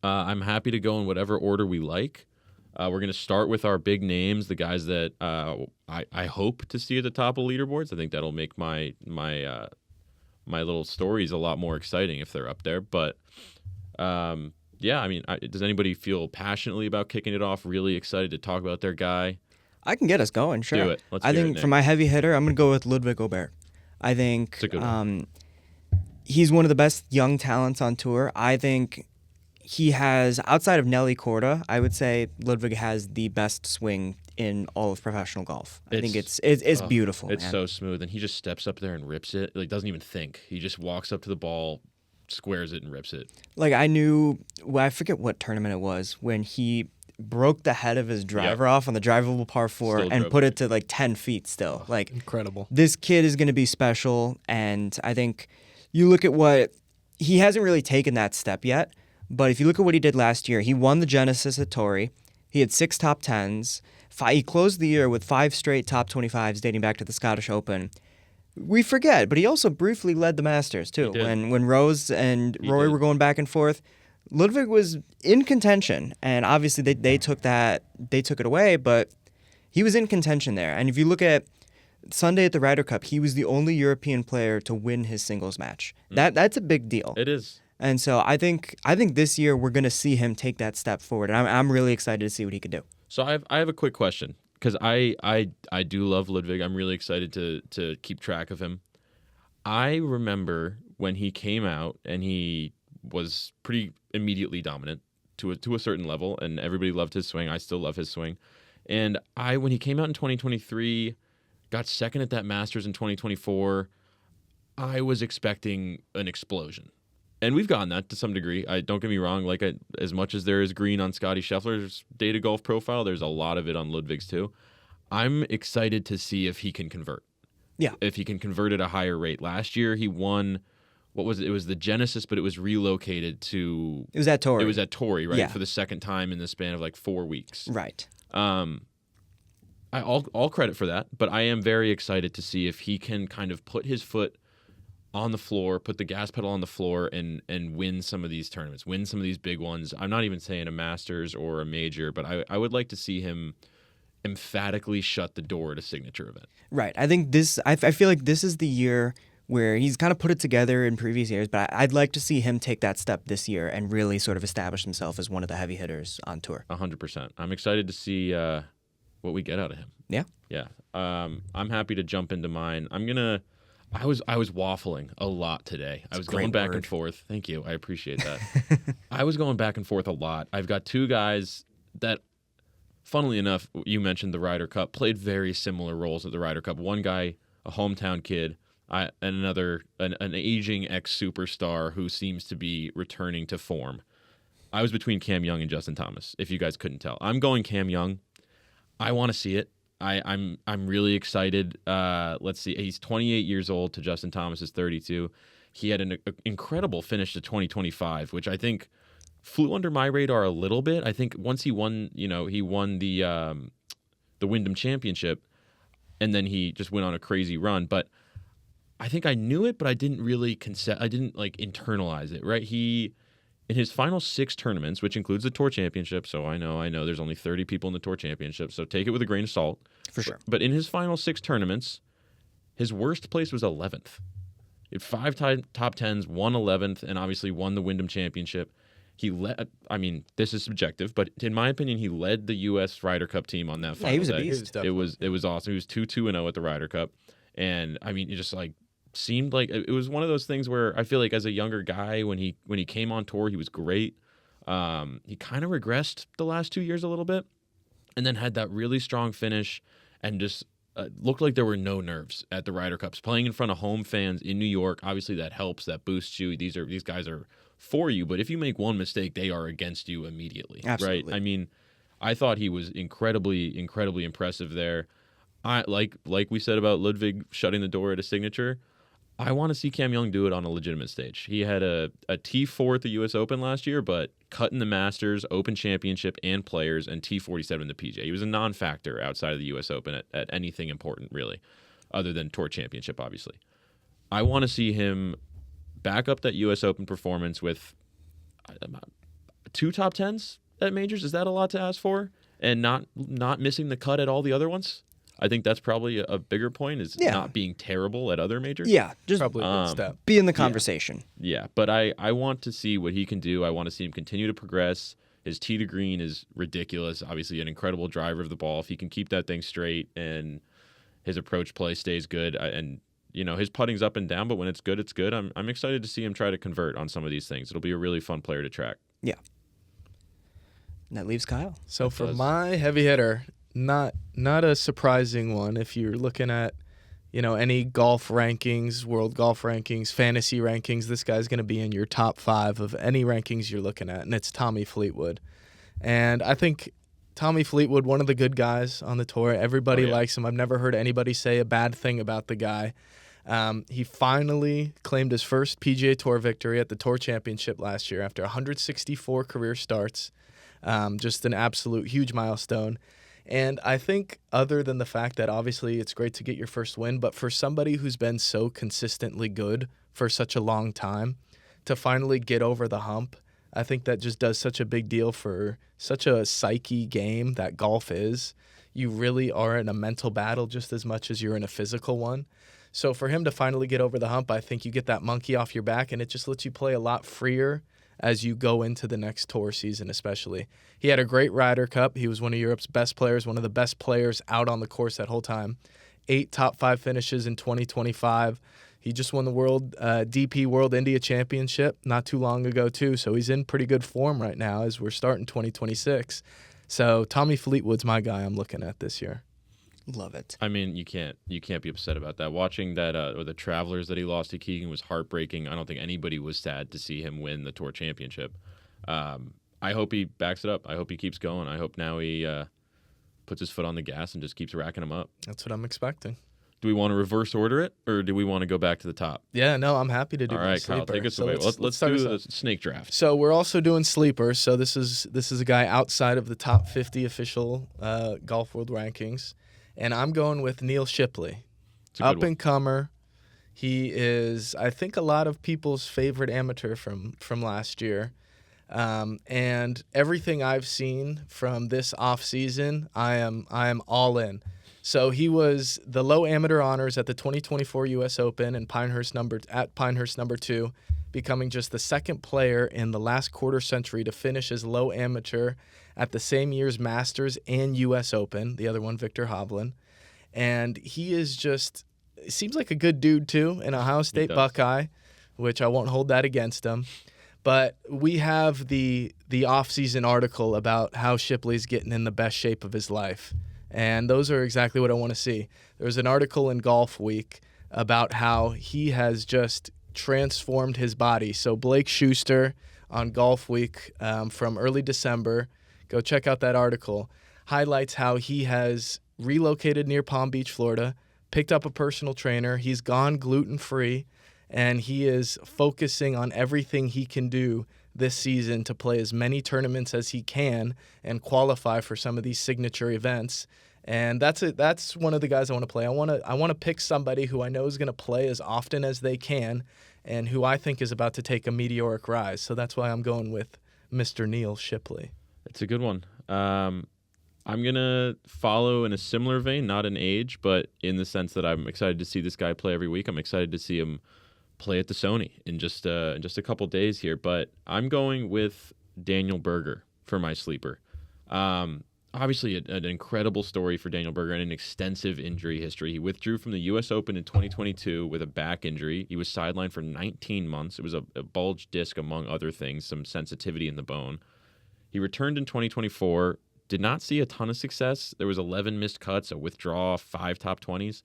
I'm happy to go in whatever order we like. We're going to start with our big names, the guys that I hope to see at the top of leaderboards. I think that'll make my little stories a lot more exciting if they're up there. But yeah, I mean, does anybody feel passionately about kicking it off? Really excited to talk about their guy?
I can get us going, sure.
Do it. Let's
I
hear
think
it,
for
Nick.
my heavy hitter, I'm going to go with Ludwig Aubert. I think
It's a good one.
He's one of the best young talents on tour. I think he has, outside of Nelly Korda, I would say Ludwig has the best swing in all of professional golf. I think it's beautiful.
It's
man.
so smooth, and he just steps up there and rips it. Like, doesn't even think. He just walks up to the ball, squares it, and rips it.
Like, I forget what tournament it was, when he broke the head of his driver off on the drivable par 4
Still
and
drove
put
it.
it to like 10 feet still. Like,
Incredible.
this kid is going to be special, and I think you look at what he hasn't really taken that step yet, but if you look at what he did last year, he won the Genesis at Torrey. He had 6 top 10s. He closed the year with 5 straight top 25s dating back to the Scottish Open. We forget, but he also briefly led the Masters too.
He did.
When Rose and
He
Rory
did.
were going back and forth, Ludwig was in contention, and obviously they took it away, but he was in contention there. And if you look at Sunday at the Ryder Cup, he was the only European player to win his singles match. That's a big deal.
It is.
And so I think this year we're going to see him take that step forward. And I'm really excited to see what he can do.
So I have a quick question because I do love Ludwig. I'm really excited to keep track of him. I remember when he came out and he was pretty immediately dominant to a certain level, and everybody loved his swing. I still love his swing. And when he came out in 2023, got second at that Masters in 2024, I was expecting an explosion. And we've gotten that to some degree. Don't get me wrong. As much as there is green on Scottie Scheffler's data golf profile, there's a lot of it on Ludwig's too. I'm excited to see if he can convert.
Yeah.
If he can convert at a higher rate. Last year he won, what was it? It was the Genesis, but it was relocated to...
It was at Torrey.
It was at Torrey, right?
Yeah.
For the second time in the span of 4 weeks.
Right.
All credit for that, but I am very excited to see if he can kind of put his foot on the floor, put the gas pedal on the floor, and win some of these tournaments, win some of these big ones. I'm not even saying a Masters or a major, but I would like to see him emphatically shut the door at a signature event.
Right. I think I feel like this is the year where he's kind of put it together in previous years, but I'd like to see him take that step this year and really sort of establish himself as one of the heavy hitters on tour.
100%. I'm excited to see what we get out of him.
Yeah.
Yeah. I'm happy to jump into mine. I was waffling a lot today. I was going back and forth. Thank you. I appreciate that. I was going back and forth a lot. I've got two guys that, funnily enough, you mentioned the Ryder Cup, played very similar roles at the Ryder Cup. One guy, a hometown kid, and another, an aging ex-superstar who seems to be returning to form. I was between Cam Young and Justin Thomas, if you guys couldn't tell. I'm going Cam Young. I want to see it. I'm really excited. Let's see. He's 28 years old to Justin Thomas is 32. He had an incredible finish to 2025, which I think flew under my radar a little bit. I think once he won the Wyndham Championship, and then he just went on a crazy run. But I think I knew it, but I didn't really internalize it. Right? In his final 6 tournaments, which includes the Tour Championship, so I know there's only 30 people in the Tour Championship, so take it with a grain of salt.
For sure.
But in his final 6 tournaments, his worst place was 11th. He had 5 top 10s, 1 11th, and obviously won the Wyndham Championship. This is subjective, but in my opinion, he led the U.S. Ryder Cup team on that final
he was
day.
a beast.
It was awesome. He was 2-2-0 at the Ryder Cup, and it just seemed like it was one of those things where I feel like as a younger guy, when he came on tour, he was great. He kind of regressed the last 2 years a little bit, and then had that really strong finish, and just looked like there were no nerves at the Ryder Cups. Playing in front of home fans in New York, obviously that helps, that boosts you. These guys are for you, but if you make one mistake, they are against you immediately.
Absolutely.
Right? I thought he was incredibly, incredibly impressive there. Like we said about Ludwig shutting the door at a signature, I want to see Cam Young do it on a legitimate stage. He had a T4 at the U.S. Open last year, but cut in the Masters, Open Championship, and Players, and T47 in the PGA. He was a non-factor outside of the U.S. Open at anything important, really, other than Tour Championship, obviously. I want to see him back up that U.S. Open performance with 2 top 10s at majors. Is that a lot to ask for? And not missing the cut at all the other ones? I think that's probably a bigger point, is not being terrible at other majors.
Yeah, just
Probably a good step.
be in the conversation.
Yeah, but I want to see what he can do. I want to see him continue to progress. His tee to green is ridiculous. Obviously, an incredible driver of the ball. If he can keep that thing straight and his approach play stays good, and his putting's up and down, but when it's good, it's good. I'm excited to see him try to convert on some of these things. It'll be a really fun player to track.
Yeah. And that leaves Kyle.
So for my heavy hitter, not a surprising one. If you're looking at, any golf rankings, world golf rankings, fantasy rankings, this guy's going to be in your top 5 of any rankings you're looking at, and it's Tommy Fleetwood. And I think Tommy Fleetwood, one of the good guys on the tour. Everybody likes him. I've never heard anybody say a bad thing about the guy. He finally claimed his first PGA Tour victory at the Tour Championship last year after 164 career starts. Just an absolute huge milestone. And I think other than the fact that obviously it's great to get your first win, but for somebody who's been so consistently good for such a long time, to finally get over the hump, I think that just does such a big deal for such a psyche game that golf is. You really are in a mental battle just as much as you're in a physical one. So for him to finally get over the hump, I think you get that monkey off your back, and it just lets you play a lot freer as you go into the next tour season especially. He had a great Ryder Cup. He was one of Europe's best players, one of the best players out on the course that whole time. 8 top 5 finishes in 2025. He just won the DP World India Championship not too long ago too, so he's in pretty good form right now as we're starting 2026. So Tommy Fleetwood's my guy I'm looking at this year.
Love it.
I mean, you can't be upset about that. Watching that, or the Travelers that he lost to Keegan was heartbreaking. I don't think anybody was sad to see him win the Tour Championship. I hope he backs it up. I hope he keeps going. I hope now he puts his foot on the gas and just keeps racking them up.
That's what I'm expecting.
Do we want to reverse order it, or do we want to go back to the top?
Yeah, no, I'm happy to do.
All right, Kyle, take us away. Let's do the snake draft.
So we're also doing sleepers. So this is a guy outside of the top 50 official Golf World Rankings, and I'm going with Neil Shipley, up and comer. He is, I think, a lot of people's favorite amateur from last year, and everything I've seen from this off season, I am all in. So he was the low amateur honors at the 2024 U.S. Open and Pinehurst number 2, becoming just the second player in the last quarter century to finish as low amateur at the same year's Masters and U.S. Open, the other one, Victor Hovland. And he is just, seems like a good dude, too, an Ohio State Buckeye, which I won't hold that against him. But we have the off-season article about how Shipley's getting in the best shape of his life. And those are exactly what I want to see. There's an article in Golf Week about how he has just transformed his body. So Blake Schuster on Golf Week from early December, go check out that article, highlights how he has relocated near Palm Beach, Florida, picked up a personal trainer. He's gone gluten-free, and he is focusing on everything he can do this season to play as many tournaments as he can and qualify for some of these signature events. And that's one of the guys I want to play. I want to pick somebody who I know is going to play as often as they can and who I think is about to take a meteoric rise. So that's why I'm going with Mr. Neil Shipley.
It's a good one. I'm going to follow in a similar vein, not in age, but in the sense that I'm excited to see this guy play every week. I'm excited to see him play at the Sony in just a couple days here, but I'm going with Daniel Berger for my sleeper. Obviously, an incredible story for Daniel Berger and an extensive injury history. He withdrew from the U.S. Open in 2022 with a back injury. He was sidelined for 19 months. It was a bulged disc, among other things, some sensitivity in the bone. He returned in 2024, did not see a ton of success. There was 11 missed cuts, a withdrawal, 5 top 20s.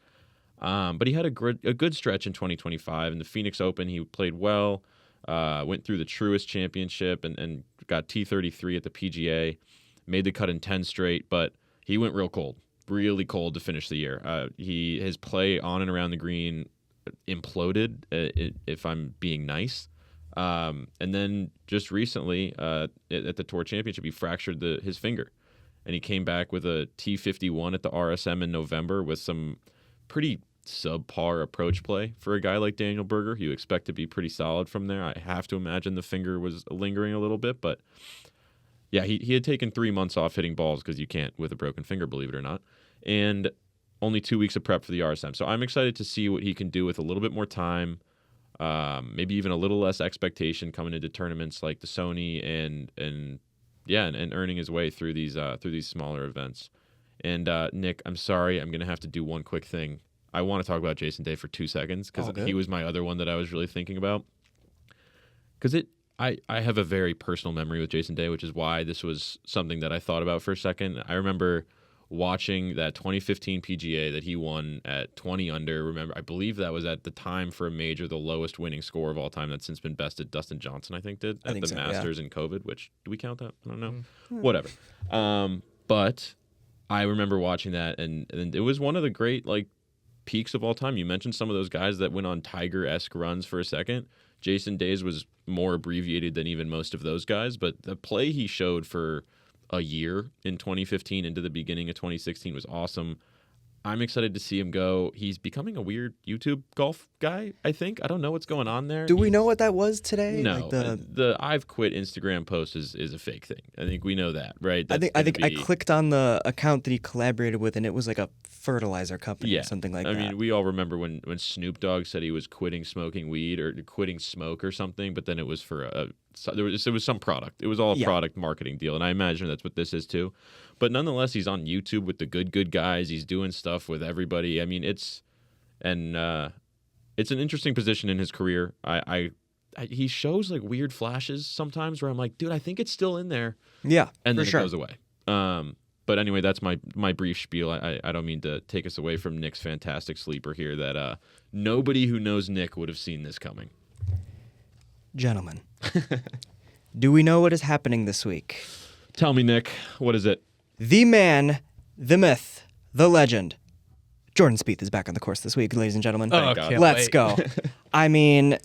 But he had a good stretch in 2025. In the Phoenix Open, he played well, went through the Truist Championship and got T33 at the PGA, made the cut in 10 straight, but he went really cold to finish the year. His play on and around the green imploded, if I'm being nice. And then just recently at the Tour Championship, he fractured his finger, and he came back with a T51 at the RSM in November with some pretty subpar approach play for a guy like Daniel Berger. You expect to be pretty solid from there. I have to imagine the finger was lingering a little bit, but yeah, he had taken 3 months off hitting balls because you can't with a broken finger, believe it or not, and only 2 weeks of prep for the RSM. So I'm excited to see what he can do with a little bit more time, maybe even a little less expectation coming into tournaments like the Sony and earning his way through these smaller events. And Nick, I'm sorry, I'm gonna have to do one quick thing. I want to talk about Jason Day for 2 seconds because he was my other one that I was really thinking about. Because I have a very personal memory with Jason Day, which is why this was something that I thought about for a second. I remember watching that 2015 PGA that he won at 20 under. I believe that was at the time for a major the lowest winning score of all time. That's since been bested. Dustin Johnson, I think, did at the Masters in COVID. Which, do we count that? I don't know. Whatever. But I remember watching that, and it was one of the great peaks of all time. You mentioned some of those guys that went on Tiger-esque runs for a second. Jason Day's was more abbreviated than even most of those guys, but the play he showed for a year in 2015 into the beginning of 2016 was awesome. I'm excited to see him go. He's becoming a weird YouTube golf guy, I think. I don't know what's going on there.
Do we know what that was today?
No.
Like
the I've quit Instagram post is a fake thing. I think we know that, right?
I think I clicked on the account that he collaborated with, and it was like a fertilizer company or something like that.
I mean, we all remember when Snoop Dogg said he was quitting smoking weed or quitting smoke or something, but then it was for it was some product. It was all a product marketing deal, and I imagine that's what this is too. But nonetheless, he's on YouTube with the good guys. He's doing stuff with everybody. I mean, it's an interesting position in his career. He shows like weird flashes sometimes where I'm like, dude, I think it's still in there.
Yeah,
and then
for sure.
It goes away. But anyway, that's my brief spiel. I don't mean to take us away from Nick's fantastic sleeper here. That nobody who knows Nick would have seen this coming.
Gentlemen, do we know what is happening this week?
Tell me, Nick. What is it?
The man, the myth, the legend. Jordan Spieth is back on the course this week, ladies and gentlemen.
Thank God.
Let's go. I mean,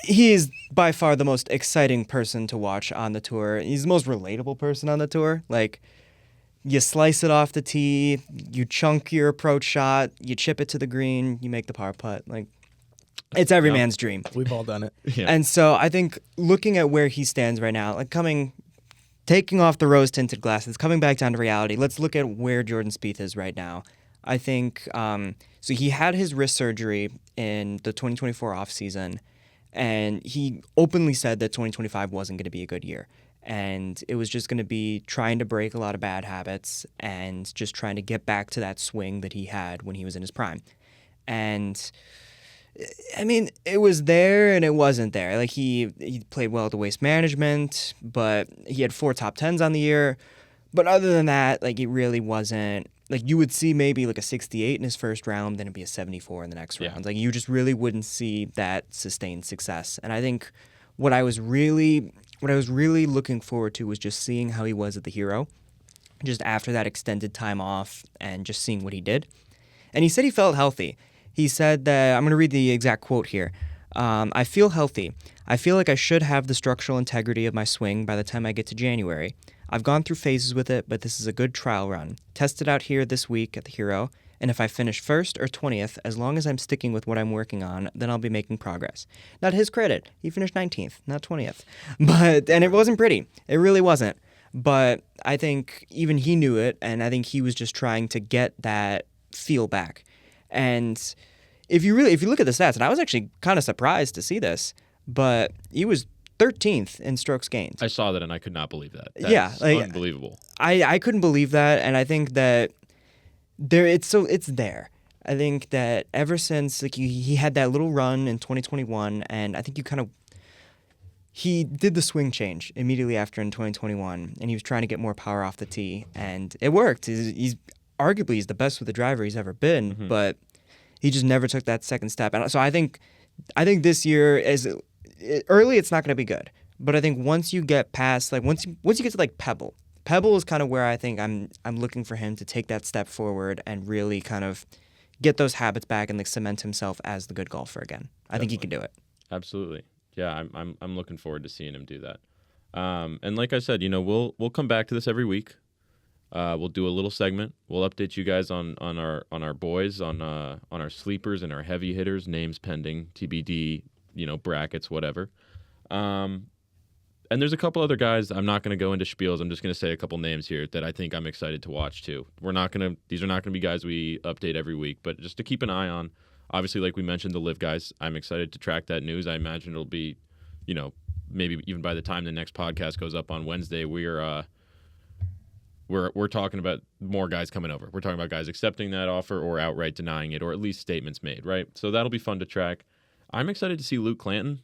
he is by far the most exciting person to watch on the tour. He's the most relatable person on the tour. Like, you slice it off the tee, you chunk your approach shot, you chip it to the green, you make the par putt. Like, it's every man's dream.
We've all done it.
Yeah.
And so I think looking at where he stands right now, like taking off the rose-tinted glasses, coming back down to reality, let's look at where Jordan Spieth is right now. I think, so he had his wrist surgery in the 2024 offseason, and he openly said that 2025 wasn't going to be a good year. And it was just going to be trying to break a lot of bad habits and just trying to get back to that swing that he had when he was in his prime. And I mean, it was there and it wasn't there. Like, he played well at the waste management, but he had 4 top 10s on the year. But other than that, like, it really wasn't. Like, you would see maybe like a 68 in his first round, then it'd be a 74 in the next round. Like, you just really wouldn't see that sustained success. And I think what I was really looking forward to was just seeing how he was at the Hero, just after that extended time off and just seeing what he did. And he said he felt healthy. He said that, I'm going to read the exact quote here. I feel healthy. I feel like I should have the structural integrity of my swing by the time I get to January. I've gone through phases with it, but this is a good trial run. Test it out here this week at the Hero, and if I finish 1st or 20th, as long as I'm sticking with what I'm working on, then I'll be making progress. Not his credit. He finished 19th, not 20th. And it wasn't pretty. It really wasn't. But I think even he knew it, and I think he was just trying to get that feel back. And if you look at the stats, and I was actually kind of surprised to see this, but he was 13th in strokes gained.
I saw that and I could not believe that. That's unbelievable.
I couldn't believe that, and I think that it's there. I think that ever since like he had that little run in 2021, and I think he did the swing change immediately after in 2021, and he was trying to get more power off the tee, and it worked. He's arguably the best with the driver he's ever been, but he just never took that second step. And so I think this year early it's not going to be good, but I think once you get past once you get to like Pebble is kind of where I think I'm looking for him to take that step forward and really kind of get those habits back and like cement himself as the good golfer again. I think he can do it.
Absolutely. Yeah, I'm looking forward to seeing him do that. And like I said, we'll come back to this every week. We'll do a little segment. We'll update you guys on our boys, on our sleepers and our heavy hitters, names pending, TBD, brackets, whatever. And there's a couple other guys. I'm not going to go into spiels. I'm just going to say a couple names here that I think I'm excited to watch too. These are not going to be guys we update every week, but just to keep an eye on. Obviously, like we mentioned, the LIV guys. I'm excited to track that news. I imagine it'll be, maybe even by the time the next podcast goes up on Wednesday, we're talking about more guys coming over. We're talking about guys accepting that offer or outright denying it, or at least statements made, right? So that'll be fun to track. I'm excited to see Luke Clanton.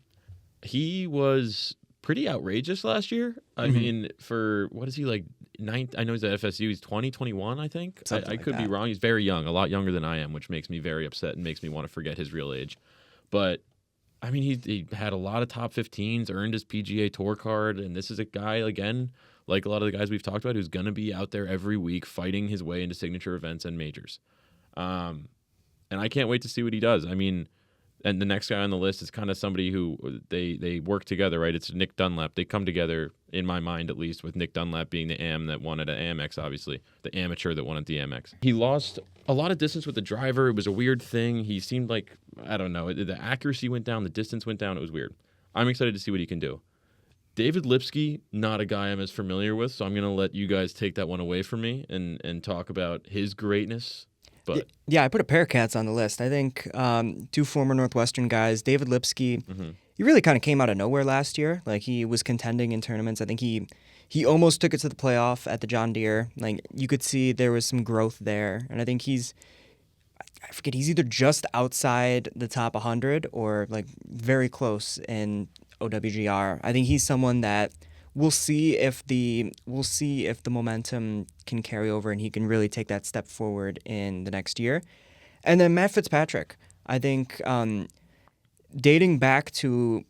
He was pretty outrageous last year. I mean, for, what is he, like, ninth? I know he's at FSU. He's 20, 21, I think. I could be wrong. He's very young, a lot younger than I am, which makes me very upset and makes me want to forget his real age. But, I mean, he had a lot of top 15s, earned his PGA Tour card, and this is a guy, again, like a lot of the guys we've talked about, who's going to be out there every week fighting his way into signature events and majors. And I can't wait to see what he does. I mean, And the next guy on the list is kind of somebody who they work together, right? It's Nick Dunlap. They come together, in my mind at least, with Nick Dunlap being the am that won at Amex, obviously. The amateur that won at the Amex. He lost a lot of distance with the driver. It was a weird thing. He seemed like, I don't know, the accuracy went down, the distance went down. It was weird. I'm excited to see what he can do. David Lipsky, not a guy I'm as familiar with, so I'm going to let you guys take that one away from me and talk about his greatness. But
yeah, I put a pair of cats on the list. I think two former Northwestern guys, David Lipsky, he really kind of came out of nowhere last year. Like, he was contending in tournaments. I think he almost took it to the playoff at the John Deere. Like, you could see there was some growth there. And I think he's either just outside the top 100 or, like, very close in OWGR. I think he's someone that we'll see if the momentum can carry over and he can really take that step forward in the next year. And then Matt Fitzpatrick, I think, dating back to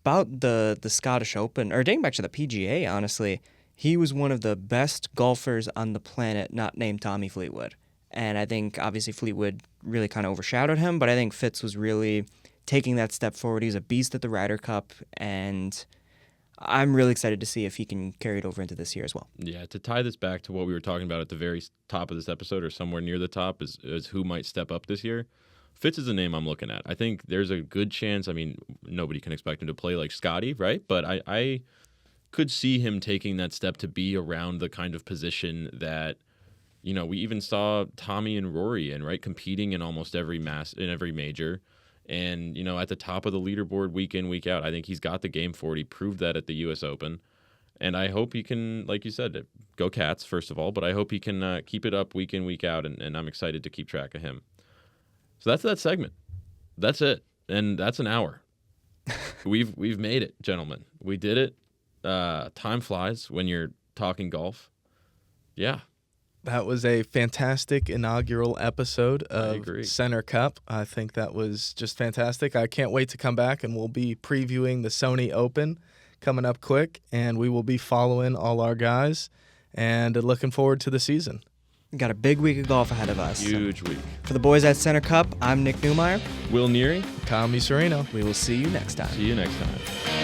about the Scottish Open, or dating back to the PGA, honestly, he was one of the best golfers on the planet not named Tommy Fleetwood. And I think obviously Fleetwood really kind of overshadowed him, but I think Fitz was really taking that step forward. He's a beast at the Ryder Cup, and I'm really excited to see if he can carry it over into this year as well.
Yeah, to tie this back to what we were talking about at the very top of this episode, or somewhere near the top, is who might step up this year. Fitz is the name I'm looking at. I think there's a good chance. I mean, nobody can expect him to play like Scotty, right? But I could see him taking that step to be around the kind of position that, you know, we even saw Tommy and Rory in, right? Competing in almost every major. And, you know, at the top of the leaderboard week in, week out. I think he's got the game for it. He proved that at the U.S. Open. And I hope he can, like you said, go Cats, first of all, but I hope he can keep it up week in, week out, and I'm excited to keep track of him. So that's that segment. That's it. And that's an hour. We've made it, gentlemen. We did it. Time flies when you're talking golf. Yeah.
That was a fantastic inaugural episode of
agree.
Center Cup. I think that was just fantastic. I can't wait to come back, and we'll be previewing the Sony Open coming up quick, and we will be following all our guys and looking forward to the season.
We've got a big week of golf ahead of us.
Huge week.
For the boys at Center Cup, I'm Nick Newmeyer.
Will Neary.
Tommy Sereno.
We will see you next time.
See you next time.